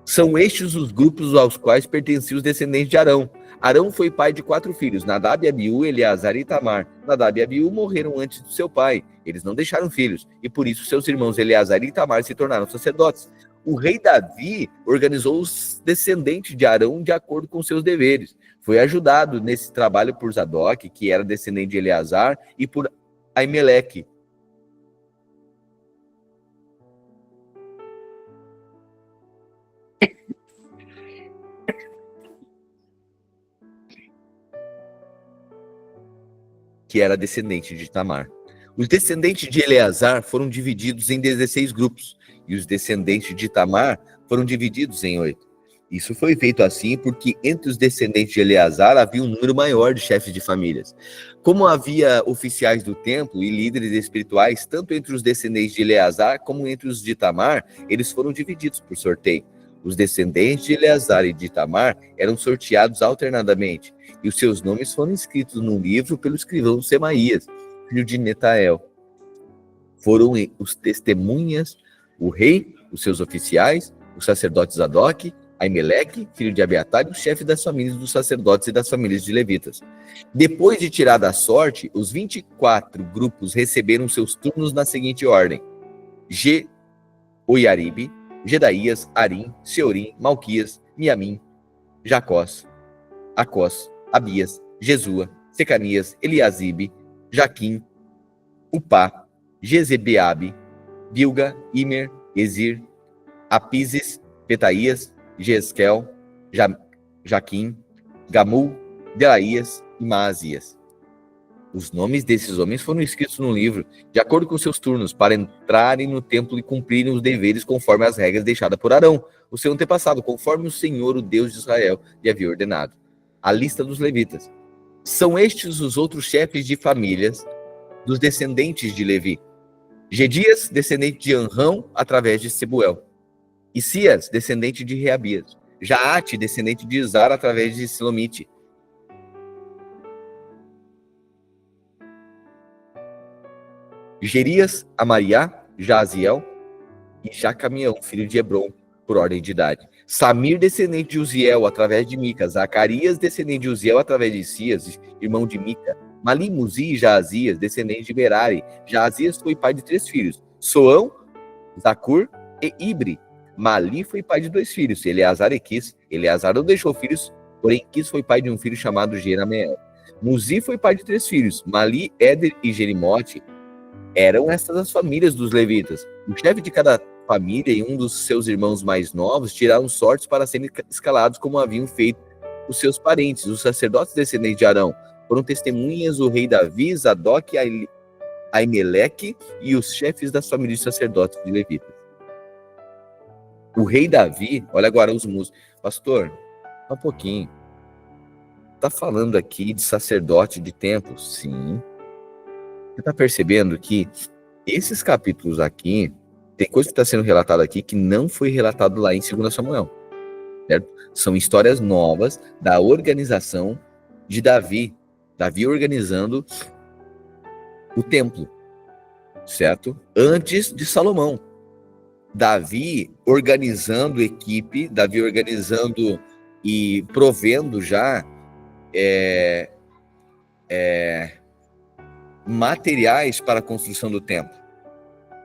São estes os grupos aos quais pertenciam os descendentes de Arão. Arão foi pai de 4 filhos, Nadab, Abiú, Eleazar e Itamar. Nadab e Abiú morreram antes do seu pai. Eles não deixaram filhos, e por isso seus irmãos Eleazar e Itamar se tornaram sacerdotes. O rei Davi organizou os descendentes de Arão de acordo com seus deveres. Foi ajudado nesse trabalho por Zadok, que era descendente de Eleazar, e por Aimeleque, que era descendente de Itamar. Os descendentes de Eleazar foram divididos em 16 grupos, e os descendentes de Itamar foram divididos em 8. Isso foi feito assim porque entre os descendentes de Eleazar havia um número maior de chefes de famílias. Como havia oficiais do templo e líderes espirituais, tanto entre os descendentes de Eleazar como entre os de Itamar, eles foram divididos por sorteio. Os descendentes de Eleazar e de Itamar eram sorteados alternadamente, e os seus nomes foram escritos num livro pelo escrivão Semaías, filho de Netael. Foram os testemunhas o rei, os seus oficiais, o sacerdote Zadok, Aimeleque, filho de Abiatar, e o chefe das famílias dos sacerdotes e das famílias de levitas. Depois de tirar da sorte, os 24 grupos receberam seus turnos na seguinte ordem: Oiaribe, Gedaías, Arim, Seorim, Malquias, Miamim, Jacós, Acós, Abias, Jesua, Secanias, Eliasibe, Jaquim, Upá, Jezebeabe, Bilga, Imer, Ezir, Apises, Petaías, Jesquel, Jaquim, Gamul, Delaías e Maazias. Os nomes desses homens foram escritos no livro, de acordo com seus turnos, para entrarem no templo e cumprirem os deveres conforme as regras deixadas por Arão, o seu antepassado, conforme o Senhor, o Deus de Israel, lhe havia ordenado. A lista dos levitas. São estes os outros chefes de famílias dos descendentes de Levi: Gedias, descendente de Anrão, através de Sebuel; Isias, descendente de Reabias; Jaate, descendente de Izar, através de Silomite; Gerias, Amariá, Jaziel e Jacamião, filho de Hebron, por ordem de idade; Samir, descendente de Uziel, através de Mica; Zacarias, descendente de Uziel, através de Isias, irmão de Mica; Mali, Muzi e Jaazias, descendente de Merari. Jaazias foi pai de 3 filhos: Soão, Zacur e Ibre. Mali foi pai de 2 filhos: Eleazar e Quis. Eleazar não deixou filhos, porém Quis foi pai de um filho chamado Jerameel. Muzi foi pai de 3 filhos: Mali, Éder e Jerimote. Eram estas as famílias dos levitas. O chefe de cada família e um dos seus irmãos mais novos tiraram sortes para serem escalados como haviam feito os seus parentes, os sacerdotes descendentes de Arão. Foram testemunhas o rei Davi, Zadok, Aimeleque e os chefes das famílias de sacerdotes de levitas. O rei Davi, olha agora os músicos. Pastor, um pouquinho. Está falando aqui de sacerdote de templo? Sim. Você está percebendo que esses capítulos aqui, tem coisa que está sendo relatada aqui que não foi relatado lá em 2 Samuel. Certo? São histórias novas da organização de Davi. Davi organizando o templo, certo? Antes de Salomão. Davi organizando equipe, Davi organizando e provendo já materiais para a construção do templo.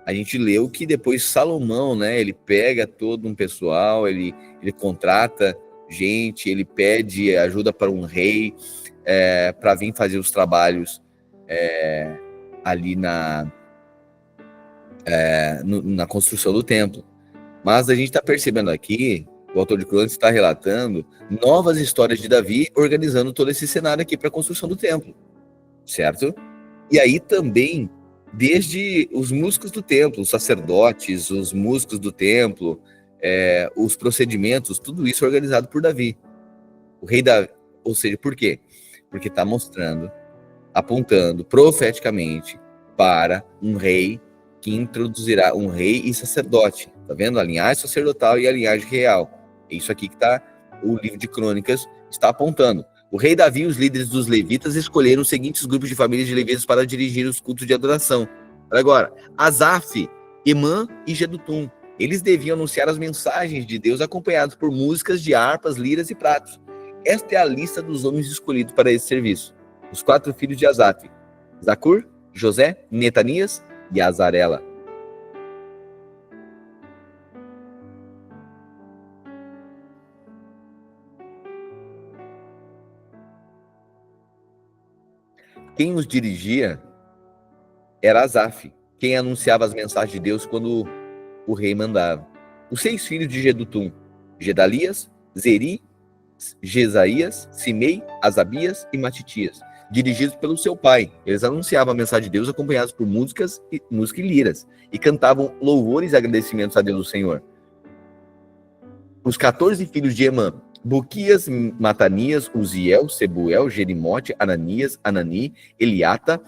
A gente leu que depois Salomão, né, ele pega todo um pessoal, ele contrata gente, ele pede ajuda para um rei para vir fazer os trabalhos ali na construção do templo. Mas a gente está percebendo aqui, o autor de Crônicas está relatando novas histórias de Davi organizando todo esse cenário aqui para a construção do templo, certo? E aí também, desde os músicos do templo, os sacerdotes, os músicos do templo, os procedimentos, tudo isso organizado por Davi. O rei Davi, ou seja, por quê? Porque está mostrando, apontando profeticamente para um rei que introduzirá um rei e sacerdote. Tá vendo? A linhagem sacerdotal e a linhagem real. É isso aqui que o livro de Crônicas está apontando. O rei Davi e os líderes dos levitas escolheram os seguintes grupos de famílias de levitas para dirigir os cultos de adoração. Agora, Asaf, Emã e Jedutum. Eles deviam anunciar as mensagens de Deus acompanhados por músicas de harpas, liras e pratos. Esta é a lista dos homens escolhidos para esse serviço. Os 4 filhos de Asaf: Zacur, José, Netanias e Azarela. Quem os dirigia era Asaf, quem anunciava as mensagens de Deus quando o rei mandava. Os 6 filhos de Jedutum: Gedalias, Zeri, Jesaías, Simei, Asabias e Matitias, dirigidos pelo seu pai. Eles anunciavam a mensagem de Deus acompanhados por música e liras, e cantavam louvores e agradecimentos a Deus do Senhor. Os 14 filhos de Emã: Buquias, Matanias, Uziel, Sebuel, Jerimote, Ananias, Anani, Eliata,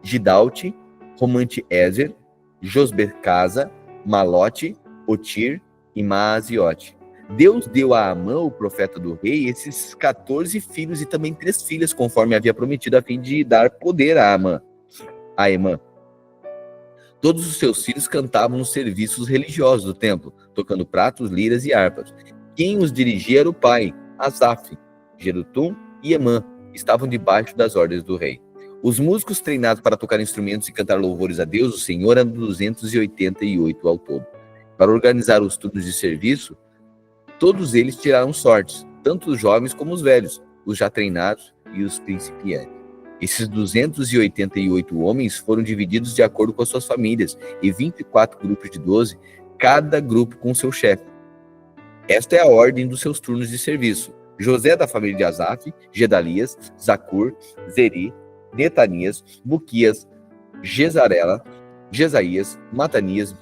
Gidalte, Romante-Ezer, Josbecasa, Malote, Otir e Maaziote. Deus deu a Amã, o profeta do rei, esses 14 filhos e também 3 filhas, conforme havia prometido, a fim de dar poder a Emã. Todos os seus filhos cantavam nos serviços religiosos do templo, tocando pratos, liras e harpas. Quem os dirigia era o pai, Asaf, Jedutum e Emã, que estavam debaixo das ordens do rei. Os músicos treinados para tocar instrumentos e cantar louvores a Deus, o Senhor, eram 288 ao todo. Para organizar os turnos de serviço, todos eles tiraram sortes, tanto os jovens como os velhos, os já treinados e os principiantes. Esses 288 homens foram divididos de acordo com as suas famílias, e 24 grupos de 12, cada grupo com seu chefe. Esta é a ordem dos seus turnos de serviço. José, da família de Asaf, Gedalias, Zacur, Zeri, Netanias, Buquias, Jezarela, Jesaías, Matanias,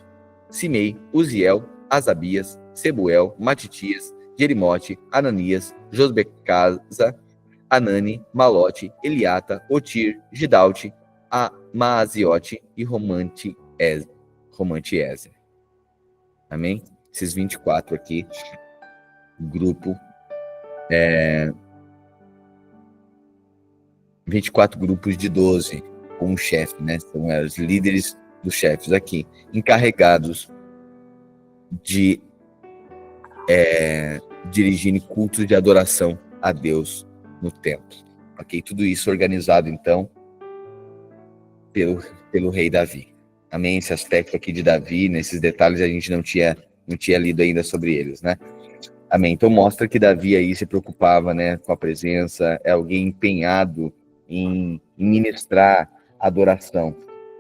Simei, Uziel, Asabias, Sebuel, Matitias, Jerimote, Ananias, Josbecasa, Anani, Malote, Eliata, Otir, Gidalte, Maaziote e Romante-Ezer. Amém? Esses 24 aqui, grupo, 24 grupos de 12, com um chefe, né? São os líderes dos chefes aqui, encarregados de dirigir cultos de adoração a Deus no templo. Ok? Tudo isso organizado, então, pelo rei Davi. Amém? Esse aspecto aqui de Davi, nesses detalhes, a gente não tinha lido ainda sobre eles, né? Amém? Então mostra que Davi aí se preocupava, né, com a presença, é alguém empenhado em ministrar adoração.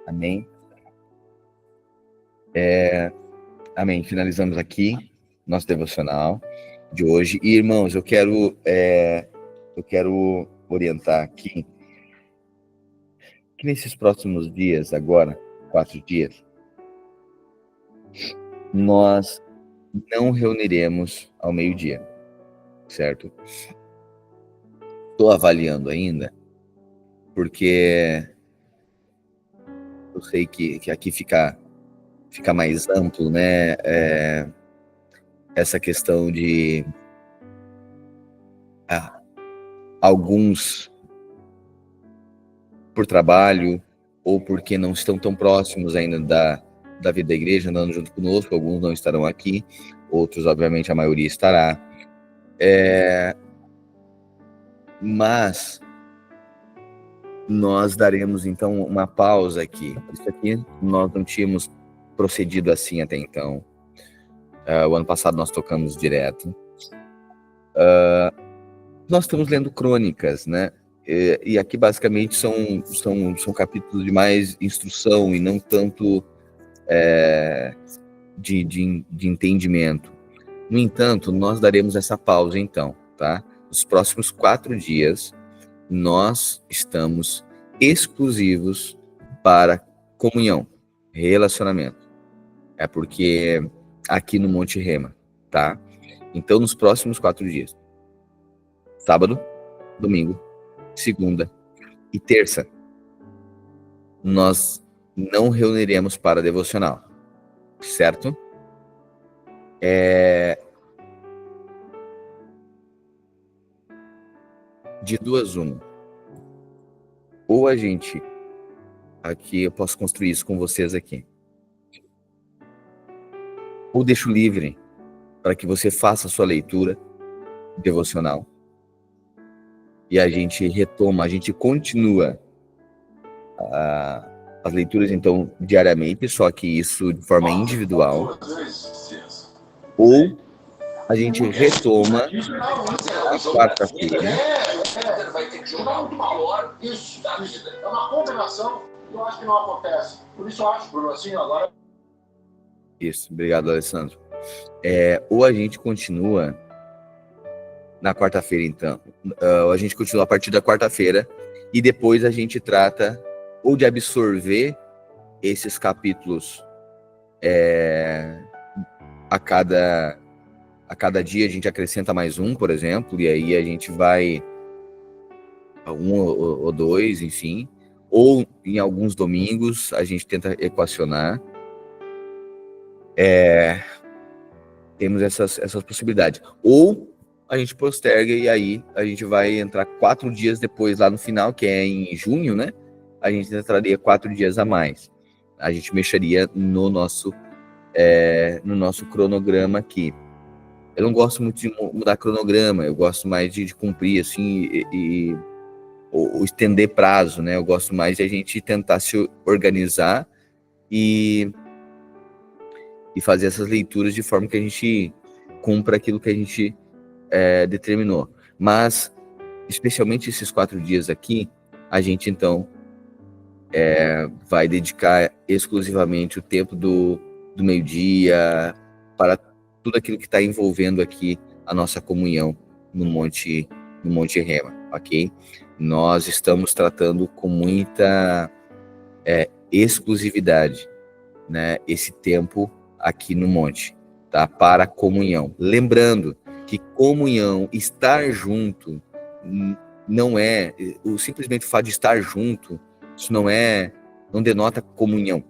Amém? Amém. Finalizamos aqui nosso devocional de hoje. E, irmãos, eu quero orientar aqui que nesses próximos dias, agora, 4 dias, nós não reuniremos ao meio-dia, certo? Estou avaliando ainda, porque eu sei que aqui fica mais amplo, né? Essa questão de alguns por trabalho ou porque não estão tão próximos ainda da vida da igreja, andando junto conosco. Alguns não estarão aqui, outros, obviamente, a maioria estará. Mas nós daremos, então, uma pausa aqui. Isso aqui nós não tínhamos procedido assim até então. O ano passado nós tocamos direto. Nós estamos lendo crônicas, né? E aqui basicamente são capítulos de mais instrução e não tanto de entendimento. No entanto, nós daremos essa pausa então, tá? Nos próximos 4 dias, nós estamos exclusivos para comunhão, relacionamento. É porque aqui no Monte Rema, tá? Então, nos próximos 4 dias, sábado, domingo, segunda e terça, nós não reuniremos para devocional, certo? De duas uma. Ou a gente, aqui eu posso construir isso com vocês aqui, ou deixo livre para que você faça a sua leitura devocional e a gente retoma, a gente continua as leituras, então, diariamente, só que isso de forma individual, ou a gente retoma a quarta-feira. Vai ter que jogar uma hora, isso da vida. É uma combinação que eu acho que não acontece. Por isso eu acho, Bruno, assim, agora... Isso, obrigado, Alessandro. Ou a gente continua na quarta-feira, então. A gente continua a partir da quarta-feira e depois a gente trata ou de absorver esses capítulos a cada dia a gente acrescenta mais um, por exemplo, e aí a gente vai um ou dois, enfim, ou em alguns domingos a gente tenta equacionar. Temos essas possibilidades. Ou a gente posterga e aí a gente vai entrar 4 dias depois lá no final, que é em junho, né? A gente entraria 4 dias a mais. a gente mexeria no nosso cronograma aqui. Eu não gosto muito de mudar cronograma, eu gosto mais de cumprir, assim, ou estender prazo, né? Eu gosto mais de a gente tentar se organizar e fazer essas leituras de forma que a gente cumpra aquilo que a gente determinou. Mas, especialmente esses 4 dias aqui, a gente, então, vai dedicar exclusivamente o tempo do meio-dia para tudo aquilo que está envolvendo aqui a nossa comunhão no Monte Rema, ok? Nós estamos tratando com muita exclusividade, né, esse tempo aqui no monte, tá? Para a comunhão. Lembrando que comunhão, estar junto, não é simplesmente o fato de estar junto, isso não denota comunhão.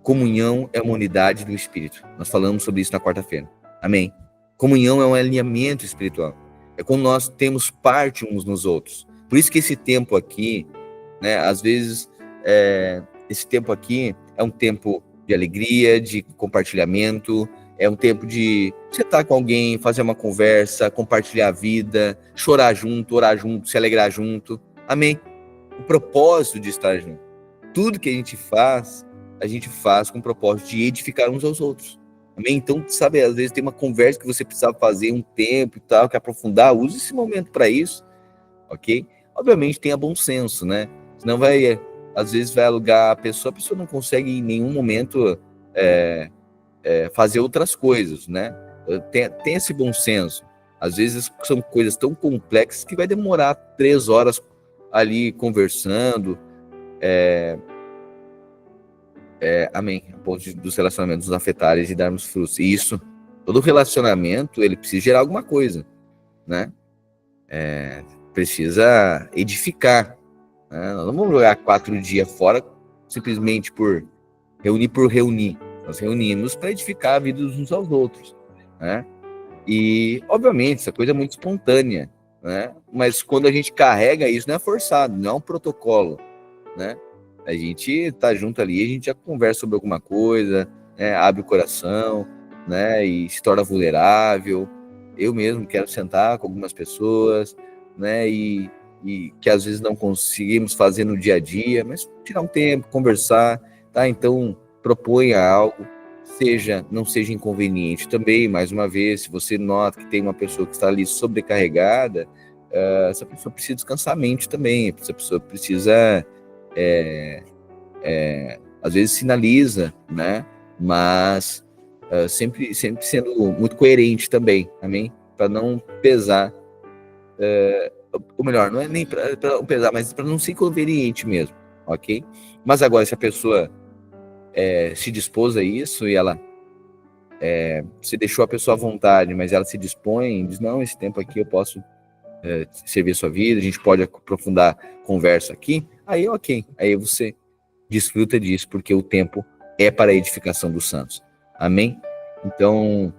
Comunhão é uma unidade do Espírito. Nós falamos sobre isso na quarta-feira. Amém? Comunhão é um alinhamento espiritual. É quando nós temos parte uns nos outros. Por isso que esse tempo aqui, né, às vezes, esse tempo aqui é um tempo de alegria, de compartilhamento, é um tempo de sentar com alguém, fazer uma conversa, compartilhar a vida, chorar junto, orar junto, se alegrar junto. Amém? O propósito de estar junto. Tudo que a gente faz com o propósito de edificar uns aos outros. Amém? Então, sabe, às vezes tem uma conversa que você precisava fazer um tempo e tal, que aprofundar, use esse momento para isso, ok? Obviamente tenha bom senso, né? Senão às vezes vai alugar a pessoa não consegue em nenhum momento fazer outras coisas, né? Tem esse bom senso. Às vezes são coisas tão complexas que vai demorar 3 horas ali conversando, amém, a ponto dos relacionamentos nos afetarem e darmos frutos. E isso, todo relacionamento, ele precisa gerar alguma coisa, né? Precisa edificar, né? Nós não vamos jogar 4 dias fora simplesmente por reunir. Nós reunimos para edificar a vida uns aos outros, né? E, obviamente, essa coisa é muito espontânea, né? Mas quando a gente carrega isso, não é forçado, não é um protocolo, né? A gente tá junto ali, a gente já conversa sobre alguma coisa, né? Abre o coração, né? E se torna vulnerável. Eu mesmo quero sentar com algumas pessoas, né? E que às vezes não conseguimos fazer no dia a dia, mas tirar um tempo, conversar, tá? Então, proponha algo, não seja inconveniente também. Mais uma vez, se você nota que tem uma pessoa que está ali sobrecarregada, essa pessoa precisa descansar a mente também, essa pessoa precisa às vezes sinaliza, né? Mas sempre sendo muito coerente também, amém? Para não pesar, ou melhor, não é nem para pesar, mas para não ser inconveniente mesmo, ok? Mas agora, se a pessoa se dispôs a isso e ela você deixou a pessoa à vontade, mas ela se dispõe, diz, não, esse tempo aqui eu posso servir a sua vida, a gente pode aprofundar conversa aqui, aí ok, aí você desfruta disso, porque o tempo é para a edificação dos santos. Amém? Então,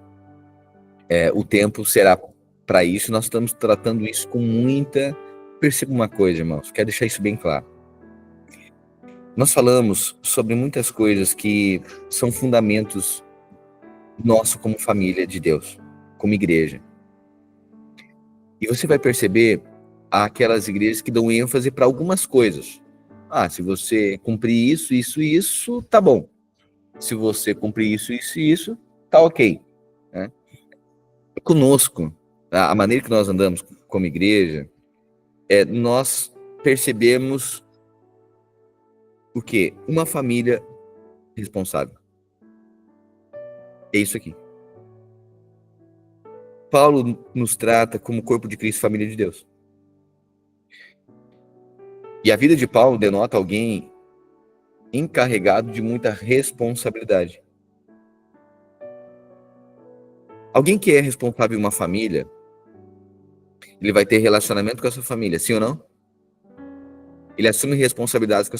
o tempo será para isso, nós estamos tratando isso com muita... Perceba uma coisa, irmãos, quero deixar isso bem claro. Nós falamos sobre muitas coisas que são fundamentos nossos como família de Deus, como igreja. E você vai perceber aquelas igrejas que dão ênfase para algumas coisas. Se você cumprir isso, isso e isso, tá bom. Se você cumprir isso, isso e isso, tá ok. Né? Conosco, a maneira que nós andamos como igreja, nós percebemos o quê? Uma família responsável. É isso aqui. Paulo nos trata como corpo de Cristo, família de Deus. E a vida de Paulo denota alguém encarregado de muita responsabilidade. Alguém que é responsável em uma família, ele vai ter relacionamento com a sua família, sim ou não? Ele assume responsabilidades com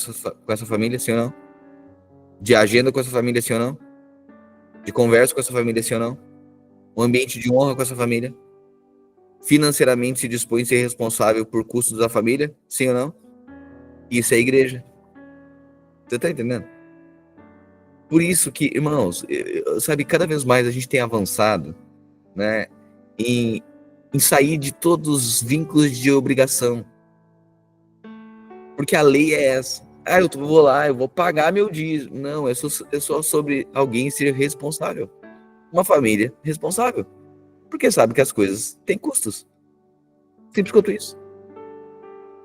essa família, sim ou não? De agenda com essa família, sim ou não? De conversa com essa família, sim ou não? Um ambiente de honra com essa família? Financeiramente se dispõe a ser responsável por custos da família, sim ou não? Isso é igreja. Você está entendendo? Por isso que, irmãos, sabe, cada vez mais a gente tem avançado, né, em sair de todos os vínculos de obrigação. Porque a lei é essa. Ah, vou lá, eu vou pagar meu dízimo. Não, é só sobre alguém ser responsável. Uma família responsável. Porque sabe que as coisas têm custos. Simples quanto isso.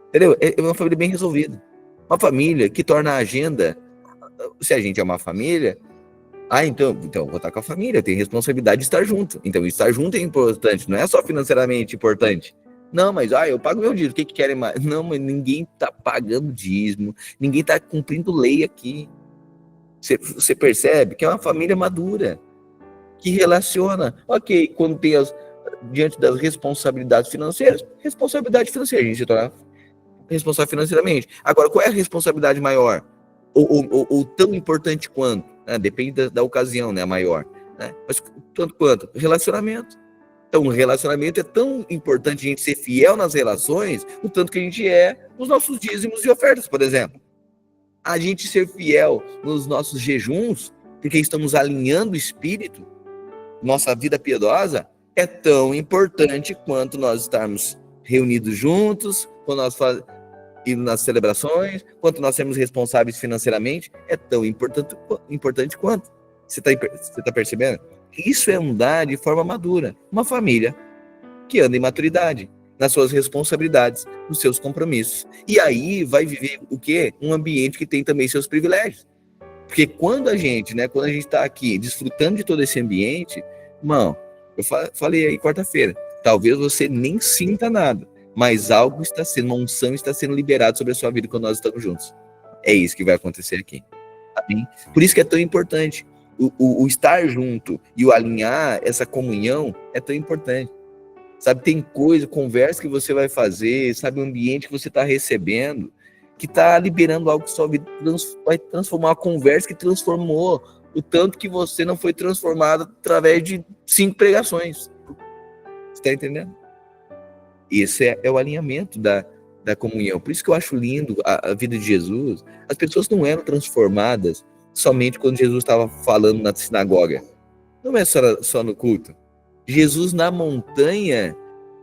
Entendeu? É uma família bem resolvida. Uma família que torna a agenda. Se a gente é uma família, então eu vou estar com a família, tem responsabilidade de estar junto. Então, estar junto é importante, não é só financeiramente importante. Não, mas eu pago meu dízimo, o que querem mais? Não, mas ninguém está pagando dízimo, ninguém está cumprindo lei aqui. Você percebe que é uma família madura, que relaciona. Ok, quando tem diante das responsabilidades financeiras, a gente se torna responsável financeiramente. Agora, qual é a responsabilidade maior? Ou tão importante quanto? Né? Depende da ocasião, né? A maior. Né? Mas tanto quanto? Relacionamento. Então, o relacionamento é tão importante a gente ser fiel nas relações, o tanto que a gente é nos nossos dízimos e ofertas, por exemplo. A gente ser fiel nos nossos jejuns, porque estamos alinhando o espírito, nossa vida piedosa, é tão importante quanto nós estarmos reunidos juntos, quando nós e nas celebrações, quanto nós sermos responsáveis financeiramente, é tão importante quanto. Você tá percebendo? Isso é andar de forma madura. Uma família que anda em maturidade, nas suas responsabilidades, nos seus compromissos. E aí vai viver o quê? Um ambiente que tem também seus privilégios. Porque quando a gente está aqui desfrutando de todo esse ambiente, irmão, eu falei aí quarta-feira, talvez você nem sinta nada, mas algo está sendo, uma unção está sendo liberada sobre a sua vida quando nós estamos juntos. É isso que vai acontecer aqui. Amém? Por isso que é tão importante. O estar junto e o alinhar essa comunhão é tão importante. Sabe, tem conversa que você vai fazer, sabe, o ambiente que você está recebendo, que está liberando algo que sua vida vai transformar, uma conversa que transformou o tanto que você não foi transformado através de 5 pregações. Você está entendendo? Esse é o alinhamento da comunhão. Por isso que eu acho lindo a vida de Jesus. As pessoas não eram transformadas somente quando Jesus estava falando na sinagoga. Não é só no culto. Jesus na montanha,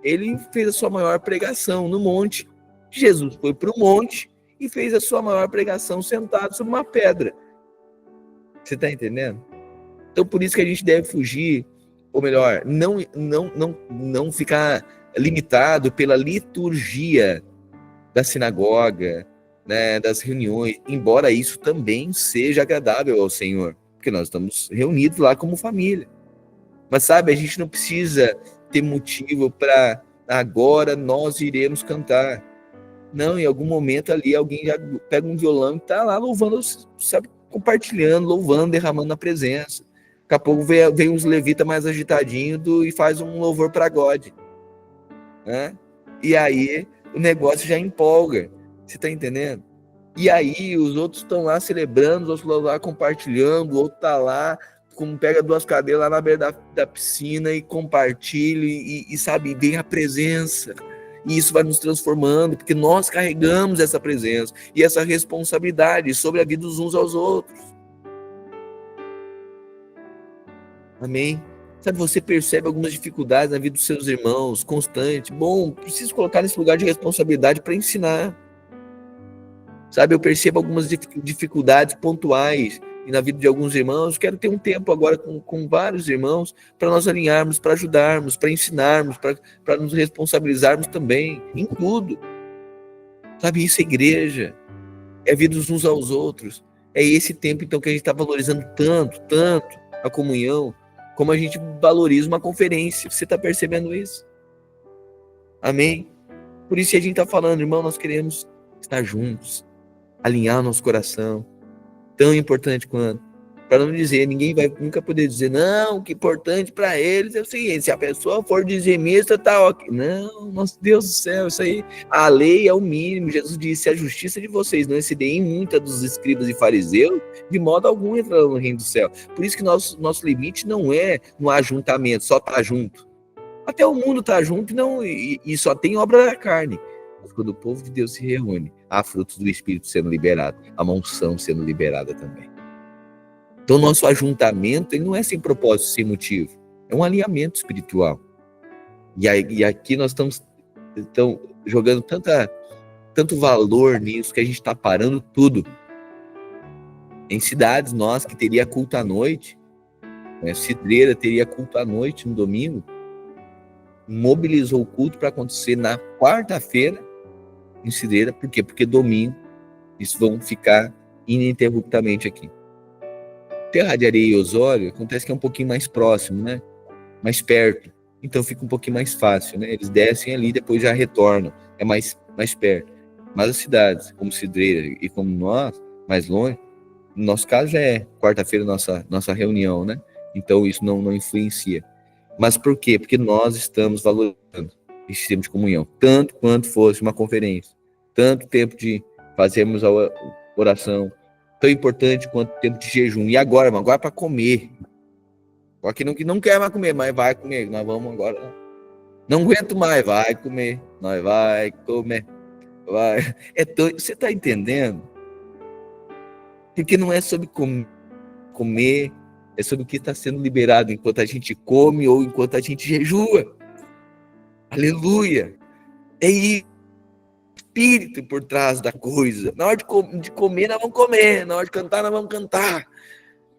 ele fez a sua maior pregação no monte. Jesus foi para o monte e fez a sua maior pregação sentado sobre uma pedra. Você está entendendo? Então, por isso que a gente deve fugir, ou melhor, não ficar limitado pela liturgia da sinagoga, né, das reuniões, embora isso também seja agradável ao Senhor, porque nós estamos reunidos lá como família. Mas sabe, a gente não precisa ter motivo para agora nós iremos cantar. Não, em algum momento ali alguém já pega um violão e está lá louvando, sabe, compartilhando, louvando, derramando a presença. Daqui a pouco vem uns levitas mais agitadinhos e faz um louvor para God. Né? E aí o negócio já empolga. Você está entendendo? E aí os outros estão lá celebrando, os outros estão lá compartilhando, o outro está lá, como pega 2 cadeiras lá na beira da piscina e compartilha e sabe, vem a presença. E isso vai nos transformando, porque nós carregamos essa presença e essa responsabilidade sobre a vida dos uns aos outros. Amém? Sabe, você percebe algumas dificuldades na vida dos seus irmãos, constante. Bom, preciso colocar nesse lugar de responsabilidade para ensinar. Sabe, eu percebo algumas dificuldades pontuais e na vida de alguns irmãos. Quero ter um tempo agora com vários irmãos para nós alinharmos, para ajudarmos, para ensinarmos, para nos responsabilizarmos também em tudo. Sabe, isso é igreja, é a vida uns aos outros. É esse tempo, então, que a gente está valorizando tanto a comunhão, como a gente valoriza uma conferência. Você está percebendo isso? Amém? Por isso que a gente está falando, irmão, nós queremos estar juntos, alinhar o nosso coração, tão importante quanto. Para não dizer, ninguém vai nunca poder dizer, não, o que é importante para eles é o seguinte, se a pessoa for dizimista, tá ok. Não, nosso Deus do céu, isso aí, a lei é o mínimo. Jesus disse, a justiça de vocês não exceder em muita dos escribas e fariseus, de modo algum entrarão no reino do céu. Por isso que nosso limite não é no ajuntamento, só tá junto. Até o mundo tá junto e só tem obra da carne. Mas quando o povo de Deus se reúne, há frutos do Espírito sendo liberado, a unção sendo liberada também. Então, nosso ajuntamento ele não é sem propósito, sem motivo. É um alinhamento espiritual. E aqui nós estamos jogando tanto valor nisso que a gente está parando tudo. Em cidades nós que teria culto à noite, Cidreira teria culto à noite no domingo, mobilizou o culto para acontecer na quarta-feira em Cidreira. Por quê? Porque domingo eles vão ficar ininterruptamente aqui. Terra de Areia e Osório acontece que é um pouquinho mais próximo, né? Mais perto. Então fica um pouquinho mais fácil, né? Eles descem ali e depois já retornam. É mais perto. Mas as cidades, como Cidreira e como nós, mais longe, no nosso caso já é quarta-feira nossa reunião, né? Então isso não influencia. Mas por quê? Porque nós estamos valorizando esse tempo de comunhão. Tanto quanto fosse uma conferência. Tanto tempo de fazermos a oração. Tão importante quanto tempo de jejum. E agora para comer. Só que não quer mais comer, mas vai comer. Nós vamos agora. Não aguento mais, vai comer. Nós vai comer. Vai. Você está entendendo? Porque não é sobre comer, é sobre o que está sendo liberado enquanto a gente come ou enquanto a gente jejua. Aleluia! É espírito por trás da coisa. Na hora de comer, nós vamos comer. Na hora de cantar, nós vamos cantar.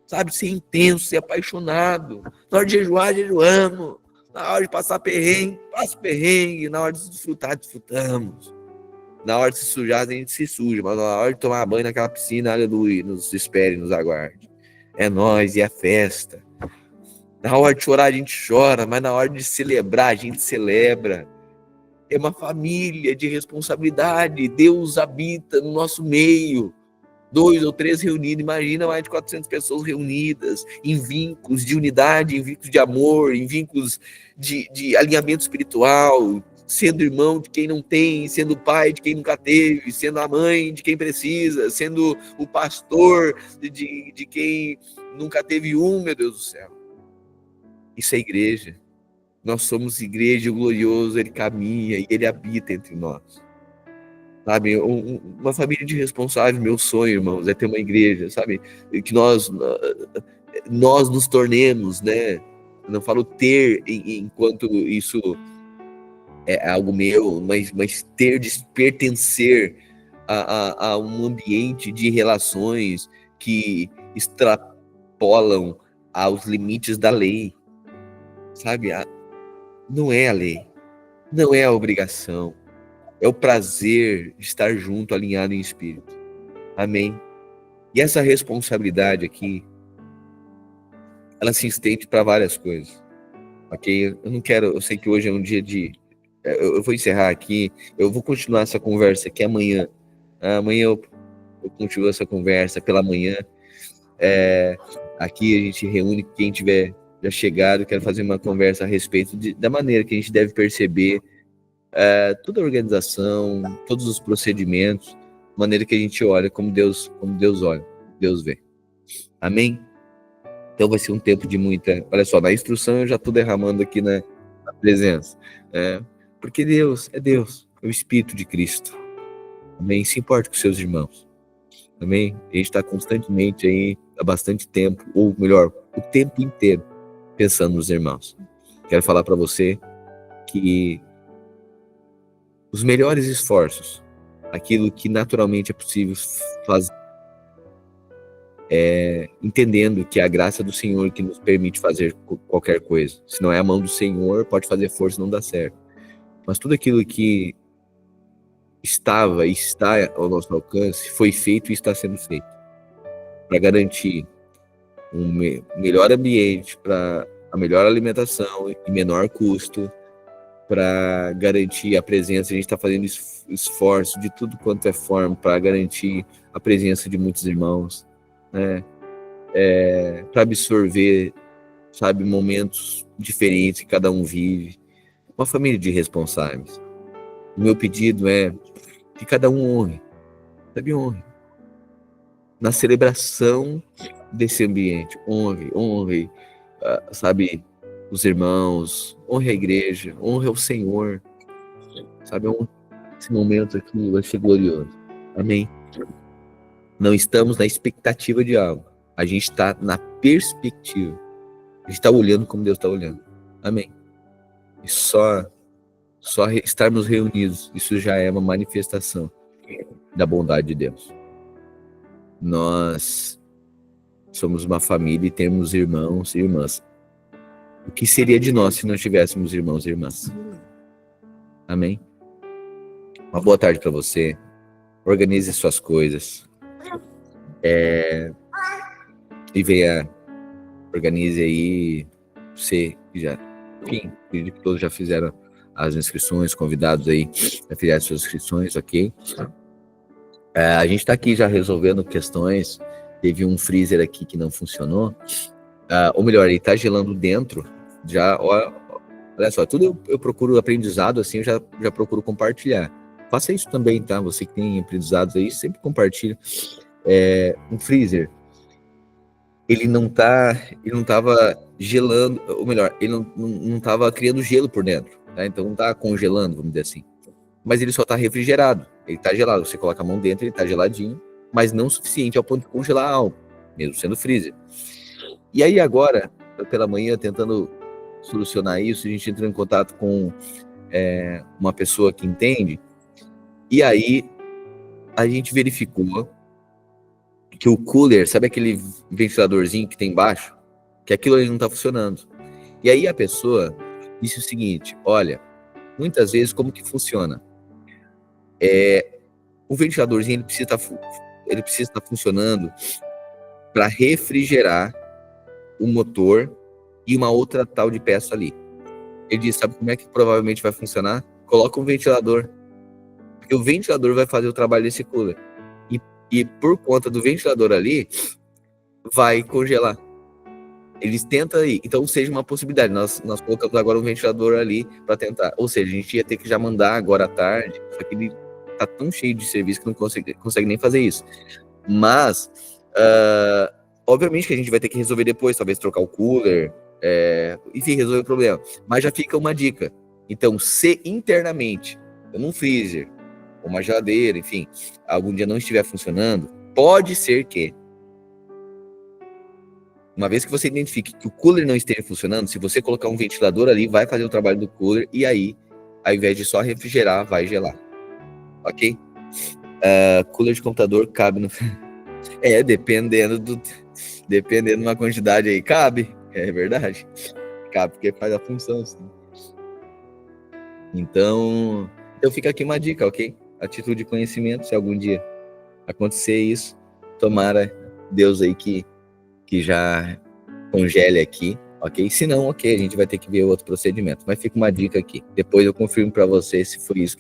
Sabe, ser intenso, ser apaixonado. Na hora de jejuar, jejuamos. Na hora de passar perrengue, passa perrengue. Na hora de desfrutar, desfrutamos. Na hora de se sujar, a gente se suja. Mas na hora de tomar banho naquela piscina, aleluia, nos espere, nos aguarde. É nós e a festa. Na hora de chorar, a gente chora. Mas na hora de celebrar, a gente celebra. É uma família de responsabilidade. Deus habita no nosso meio. 2 ou 3 reunidos, imagina mais de 400 pessoas reunidas, em vínculos de unidade, em vínculos de amor, em vínculos de alinhamento espiritual, sendo irmão de quem não tem, sendo pai de quem nunca teve, sendo a mãe de quem precisa, sendo o pastor de quem nunca teve meu Deus do céu. Isso é igreja. Nós somos igreja, o glorioso, ele caminha e ele habita entre nós. Sabe, uma família de responsáveis, meu sonho, irmãos, é ter uma igreja, sabe, que nós nos tornemos, né, eu não falo ter enquanto isso é algo meu, mas ter de pertencer a um ambiente de relações que extrapolam aos limites da lei, sabe, não é a lei, não é a obrigação, é o prazer de estar junto, alinhado em espírito. Amém? E essa responsabilidade aqui, ela se estende para várias coisas. Ok? Eu sei que hoje é um dia eu vou encerrar aqui, eu vou continuar essa conversa aqui amanhã. Amanhã eu continuo essa conversa pela manhã. Aqui a gente reúne quem tiver já chegado, quero fazer uma conversa a respeito da maneira que a gente deve perceber toda a organização, todos os procedimentos, maneira que a gente olha como Deus olha, Deus vê. Amém? Então vai ser um tempo de muita... Olha só, na instrução eu já estou derramando aqui na presença. Porque Deus é o Espírito de Cristo. Amém? Se importa com seus irmãos. Amém? A gente está constantemente aí, há bastante tempo, ou melhor, o tempo inteiro, pensando nos irmãos. Quero falar para você que os melhores esforços, aquilo que naturalmente é possível fazer, entendendo que é a graça do Senhor que nos permite fazer qualquer coisa. Se não é a mão do Senhor, pode fazer força e não dá certo. Mas tudo aquilo que estava e está ao nosso alcance, foi feito e está sendo feito. Para garantir um melhor ambiente, para a melhor alimentação e menor custo, para garantir a presença. A gente está fazendo esforço de tudo quanto é forma para garantir a presença de muitos irmãos, né? Para absorver, sabe, momentos diferentes que cada um vive. Uma família de responsáveis. O meu pedido é que cada um honre, na celebração desse ambiente, honre, sabe, os irmãos, honre a igreja, honre ao Senhor, sabe, esse momento aqui vai ser glorioso. Amém? Não estamos na expectativa de algo, A gente está na perspectiva. A gente está olhando como Deus está olhando. Amém. E só estarmos reunidos, isso já é uma manifestação da bondade de Deus. Nós somos uma família e temos irmãos e irmãs. O que seria de nós se não tivéssemos irmãos e irmãs? Amém? Uma boa tarde para você. Organize suas coisas. E venha, organize aí. Você já, enfim, acredito que todos já fizeram as inscrições, convidados aí a fizeram suas inscrições, ok? A gente está aqui já resolvendo questões. Teve um freezer aqui que não funcionou. Ou melhor, ele está gelando dentro. Já, olha só, tudo eu procuro aprendizado assim, eu já procuro compartilhar. Faça isso também, tá? Você que tem aprendizados aí, sempre compartilha. Um freezer, ele não estava gelando, ou melhor, ele não estava criando gelo por dentro, tá? Então não está congelando, vamos dizer assim. Mas ele só está refrigerado, ele está gelado. Você coloca a mão dentro, ele está geladinho, mas não o suficiente ao ponto de congelar algo, mesmo sendo freezer. E aí agora, pela manhã, tentando solucionar isso, a gente entrou em contato com uma pessoa que entende, e aí a gente verificou que o cooler, sabe aquele ventiladorzinho que tem embaixo? Que aquilo ali não está funcionando. E aí a pessoa disse o seguinte, olha, muitas vezes como que funciona? O ventiladorzinho ele precisa estar funcionando para refrigerar o motor e uma outra tal de peça ali. Ele disse, sabe como é que provavelmente vai funcionar? Coloca um ventilador. Porque o ventilador vai fazer o trabalho desse cooler. E por conta do ventilador ali, vai congelar. Eles tentam aí. Então, seja uma possibilidade. Nós colocamos agora um ventilador ali para tentar. Ou seja, a gente ia ter que já mandar agora à tarde. Só que ele tá tão cheio de serviço que não consegue nem fazer isso. Mas, obviamente que a gente vai ter que resolver depois. Talvez trocar o cooler. Enfim, resolver o problema. Mas já fica uma dica. Então, se internamente, num freezer, uma geladeira, enfim, algum dia não estiver funcionando, pode ser que, uma vez que você identifique que o cooler não esteja funcionando, se você colocar um ventilador ali, vai fazer o trabalho do cooler e aí, ao invés de só refrigerar, vai gelar. Ok? Cooler de computador cabe no... dependendo de uma quantidade aí, cabe. É verdade. Cabe, porque faz a função, assim. Então fica aqui uma dica, ok? Atitude de conhecimento, se algum dia acontecer isso, tomara Deus aí que já congele aqui, ok? Se não, ok, a gente vai ter que ver outro procedimento, mas fica uma dica aqui. Depois eu confirmo para você se foi isso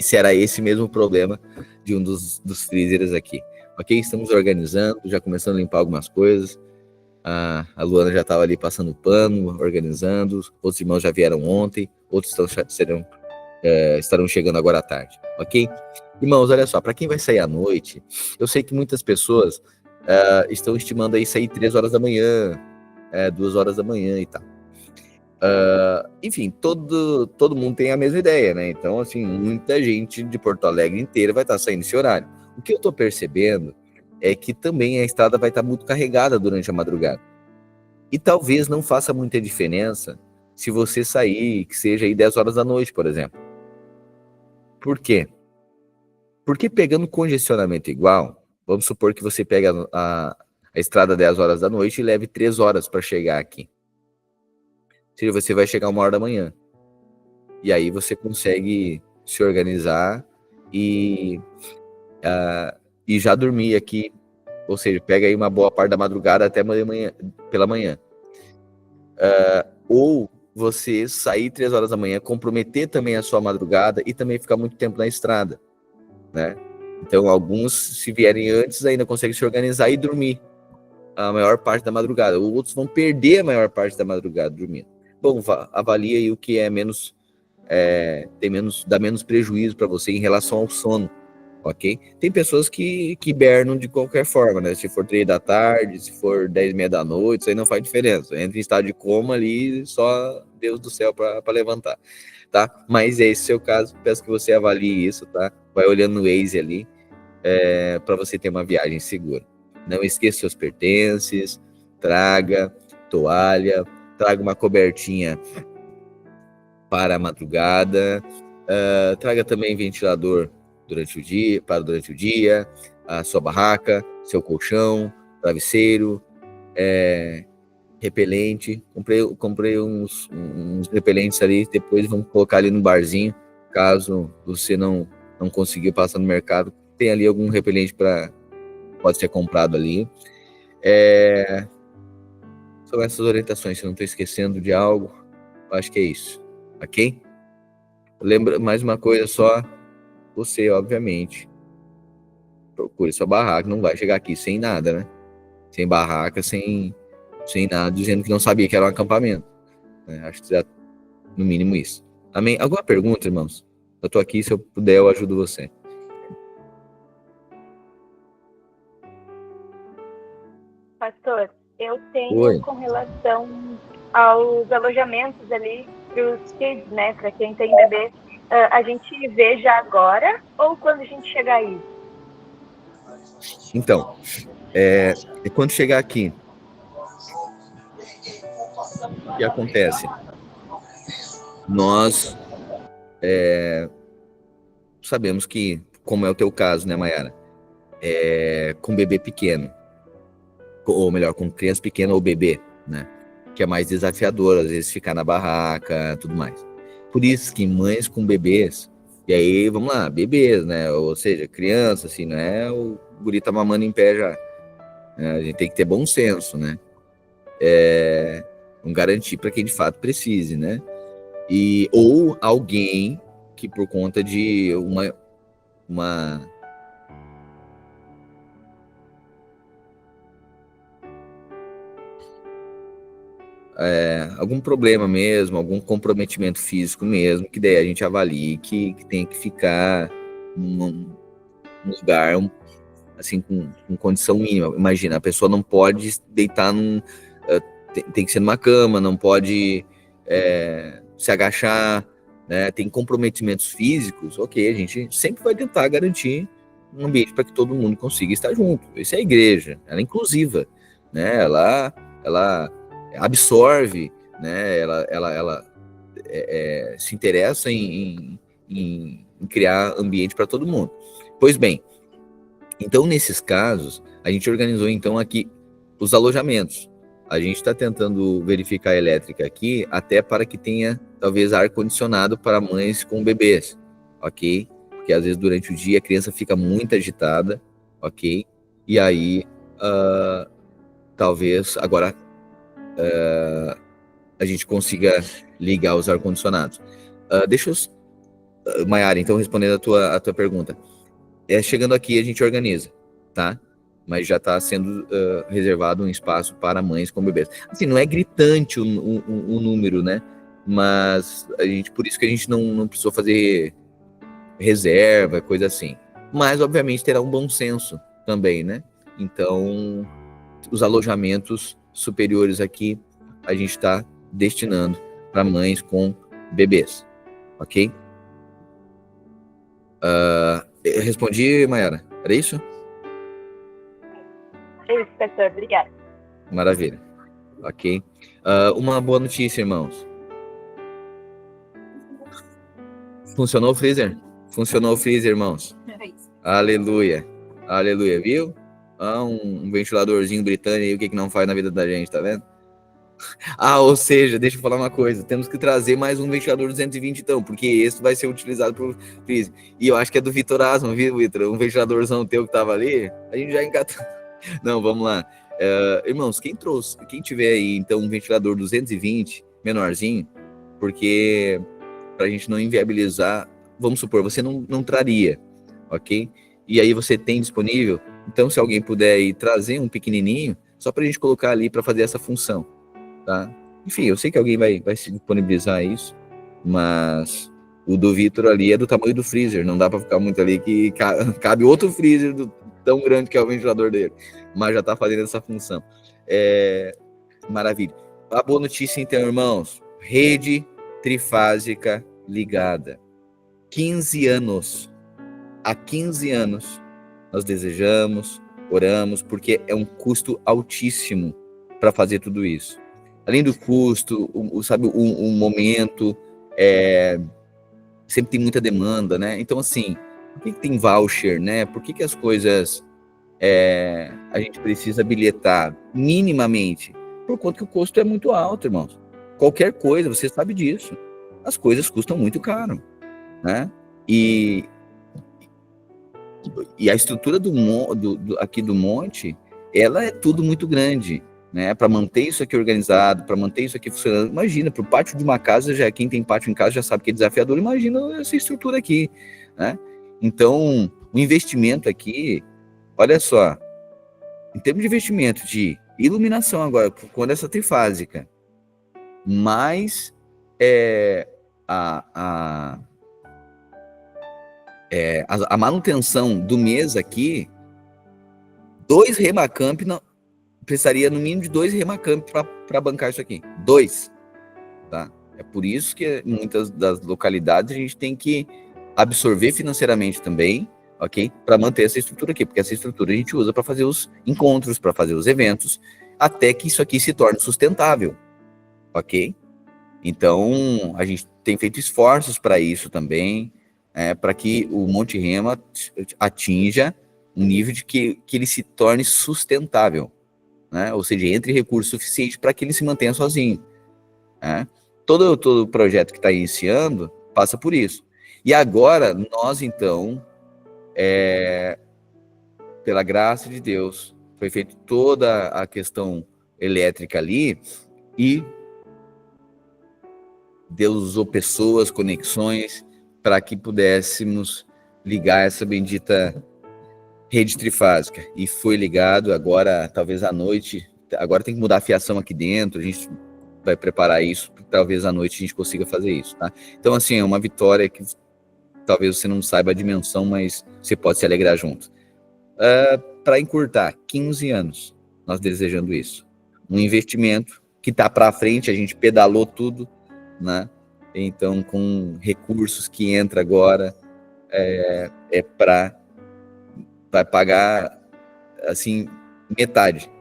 se era esse mesmo problema de um dos freezers aqui, ok? Estamos organizando, já começando a limpar algumas coisas. A Luana já estava ali passando pano, organizando, outros irmãos já vieram ontem, outros estarão chegando agora à tarde, ok? Irmãos, olha só, para quem vai sair à noite, eu sei que muitas pessoas estão estimando aí sair 3 horas da manhã, 2 horas da manhã e tal. Enfim, todo mundo tem a mesma ideia, né? Então, assim, muita gente de Porto Alegre inteira vai estar saindo nesse horário. O que eu estou percebendo é que também a estrada vai estar muito carregada durante a madrugada. E talvez não faça muita diferença se você sair, que seja aí 10 horas da noite, por exemplo. Por quê? Porque pegando congestionamento igual, vamos supor que você pega a estrada 10 horas da noite e leve 3 horas para chegar aqui. Ou seja, você vai chegar 1 hora da manhã. E aí você consegue se organizar e já dormir aqui. Ou seja, pega aí uma boa parte da madrugada até pela manhã. Ou você sair 3 horas da manhã, comprometer também a sua madrugada e também ficar muito tempo na estrada, né? Então, alguns, se vierem antes, ainda conseguem se organizar e dormir a maior parte da madrugada. Outros vão perder a maior parte da madrugada dormindo. Bom, avalia aí o que é menos, dá menos prejuízo para você em relação ao sono, ok? Tem pessoas que hibernam de qualquer forma, né? Se for 3 da tarde, se for 10h30 da noite, isso aí não faz diferença. Entra em estado de coma ali, só Deus do céu para levantar, tá? Mas esse é o seu caso, peço que você avalie isso, tá? Vai olhando no Waze ali, para você ter uma viagem segura. Não esqueça seus pertences, traga toalha, traga uma cobertinha para a madrugada, traga também ventilador durante o dia, a sua barraca, seu colchão, travesseiro, repelente. Comprei uns repelentes ali, depois vamos colocar ali no barzinho, caso você não conseguir passar no mercado, tem ali algum repelente pode ser comprado ali. São essas orientações, se eu não estou esquecendo de algo, acho que é isso, ok? Lembra mais uma coisa só, você, obviamente, procure sua barraca, não vai chegar aqui sem nada, né? Sem barraca, sem nada, dizendo que não sabia que era um acampamento. Acho que já, no mínimo, isso. Amém? Alguma pergunta, irmãos? Eu tô aqui, se eu puder, eu ajudo você. Pastor, eu tenho Oi. com relação aos alojamentos ali para os kids, né? Para quem tem bebê, a gente vê já agora ou quando a gente chegar aí? Então, quando chegar aqui, o que acontece? Nós sabemos que, como é o teu caso, né, Mayara? Com bebê pequeno, ou melhor, com criança pequena ou bebê, né? Que é mais desafiador, às vezes, ficar na barraca, tudo mais. Por isso que mães com bebês, e aí, vamos lá, bebês, né? Ou seja, criança, assim, não é o guri tá mamando em pé já. A gente tem que ter bom senso, né? Vamos garantir para quem de fato precise, né? Ou alguém que por conta de uma algum problema mesmo, algum comprometimento físico mesmo, que daí a gente avalie que tem que ficar num lugar assim com condição mínima. Imagina, a pessoa não pode deitar tem que ser numa cama, não pode se agachar, né? Tem comprometimentos físicos, ok, a gente sempre vai tentar garantir um ambiente para que todo mundo consiga estar junto. Isso é a igreja, ela é inclusiva, né? Ela absorve, né? Ela se interessa em criar ambiente para todo mundo. Pois bem, então nesses casos a gente organizou então aqui os alojamentos. A gente está tentando verificar a elétrica aqui, até para que tenha, talvez, ar-condicionado para mães com bebês, ok? Porque, às vezes, durante o dia, a criança fica muito agitada, ok? E aí, talvez, agora, a gente consiga ligar os ar-condicionados. Deixa eu... Mayara, então, respondendo a tua pergunta. Chegando aqui, a gente organiza, tá? Mas já está sendo reservado um espaço para mães com bebês. Assim, não é gritante o número, né? Mas por isso que a gente não precisou fazer reserva, coisa assim. Mas, obviamente, terá um bom senso também, né? Então, os alojamentos superiores aqui, a gente está destinando para mães com bebês, ok? Eu respondi, Mayara? Era isso? É isso, pastor. Obrigada. Maravilha. Ok. Uma boa notícia, irmãos. Funcionou o freezer? Funcionou o freezer, irmãos. Aleluia. Aleluia, viu? Um ventiladorzinho britânico aí, o que não faz na vida da gente, tá vendo? Ou seja, deixa eu falar uma coisa. Temos que trazer mais um ventilador 220, então, porque esse vai ser utilizado pro freezer. E eu acho que é do Vitor Asman, viu, Vitor? Um ventiladorzão teu que tava ali, a gente já engatou. Não, vamos lá. Irmãos, quem tiver aí, então, um ventilador 220, menorzinho, porque para a gente não inviabilizar, vamos supor, você não traria, ok? E aí você tem disponível, então se alguém puder aí trazer um pequenininho, só para a gente colocar ali para fazer essa função, tá? Enfim, eu sei que alguém vai se disponibilizar isso, mas o do Vitor ali é do tamanho do freezer, não dá para ficar muito ali, que cabe outro freezer tão grande que é o ventilador dele, mas já está fazendo essa função. Maravilha. A boa notícia, então, irmãos, rede trifásica ligada. 15 anos. Há 15 anos nós desejamos, oramos, porque é um custo altíssimo para fazer tudo isso. Além do custo, sabe, o momento, sempre tem muita demanda, né? Então, assim, por que tem voucher, né? Por que as coisas a gente precisa bilhetar minimamente? Por conta que o custo é muito alto, irmãos. Qualquer coisa, você sabe disso. As coisas custam muito caro, né? E a estrutura aqui do monte, ela é tudo muito grande, né? Para manter isso aqui organizado, para manter isso aqui funcionando. Imagina, para o pátio de uma casa, quem tem pátio em casa já sabe que é desafiador. Imagina essa estrutura aqui, né? Então, o investimento aqui, olha só, em termos de investimento de iluminação agora, quando essa trifásica, mais a manutenção do mês aqui, 2 Remacamp, precisaria no mínimo de 2 Remacamp para bancar isso aqui. 2, tá? É por isso que muitas das localidades a gente tem que absorver financeiramente também, ok? Para manter essa estrutura aqui, porque essa estrutura a gente usa para fazer os encontros, para fazer os eventos, até que isso aqui se torne sustentável, ok? Então, a gente tem feito esforços para isso também, para que o Monte Rema atinja um nível de que ele se torne sustentável, né? Ou seja, entre recursos suficientes para que ele se mantenha sozinho, né? Todo projeto que está iniciando passa por isso. E agora, nós então, pela graça de Deus, foi feita toda a questão elétrica ali e Deus usou pessoas, conexões, para que pudéssemos ligar essa bendita rede trifásica. E foi ligado agora, talvez à noite. Agora tem que mudar a fiação aqui dentro, a gente vai preparar isso, talvez à noite a gente consiga fazer isso, tá? Então, assim, é uma vitória que talvez você não saiba a dimensão, mas você pode se alegrar junto. Para encurtar, 15 anos, nós desejando isso. Um investimento que está para frente, a gente pedalou tudo, né? Então, com recursos que entra agora, vai pagar, assim, metade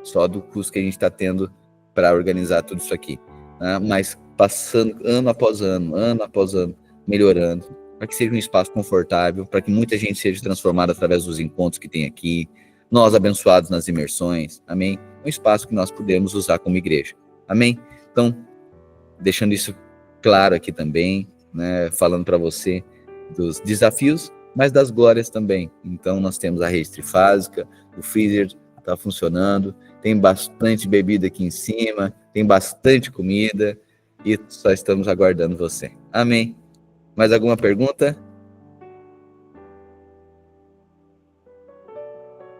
só do custo que a gente está tendo para organizar tudo isso aqui, né? Mas passando ano após ano, melhorando, para que seja um espaço confortável, para que muita gente seja transformada através dos encontros que tem aqui, nós abençoados nas imersões, amém? Um espaço que nós podemos usar como igreja, amém? Então, deixando isso claro aqui também, né, falando para você dos desafios, mas das glórias também. Então, nós temos a rede trifásica, o freezer está funcionando, tem bastante bebida aqui em cima, tem bastante comida e só estamos aguardando você. Amém? Mais alguma pergunta?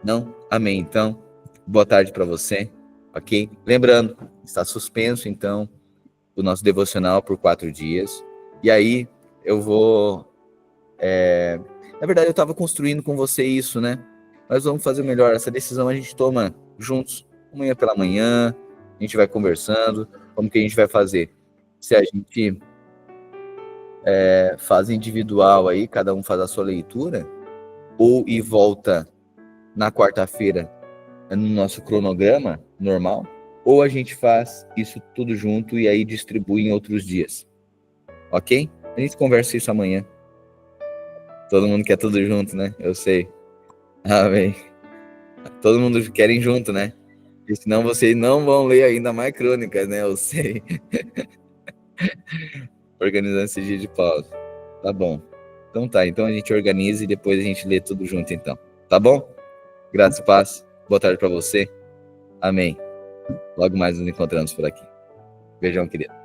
Não? Amém. Então, boa tarde para você, ok? Lembrando, está suspenso, então, o nosso devocional por 4 dias. E aí, eu vou... Na verdade, eu estava construindo com você isso, né? Mas vamos fazer melhor. Essa decisão a gente toma juntos, amanhã pela manhã, a gente vai conversando, como que a gente vai fazer. Se a gente faz individual aí, cada um faz a sua leitura, ou e volta na quarta-feira no nosso cronograma normal, ou a gente faz isso tudo junto e aí distribui em outros dias. Ok? A gente conversa isso amanhã. Todo mundo quer tudo junto, né? Eu sei. Amém. Todo mundo querem junto, né? Porque senão vocês não vão ler ainda mais crônicas, né? Eu sei. Organizando esse dia de pausa. Tá bom. Então tá. Então a gente organiza e depois a gente lê tudo junto, então. Tá bom? Graças e paz. Boa tarde para você. Amém. Logo mais nos encontramos por aqui. Beijão, querido.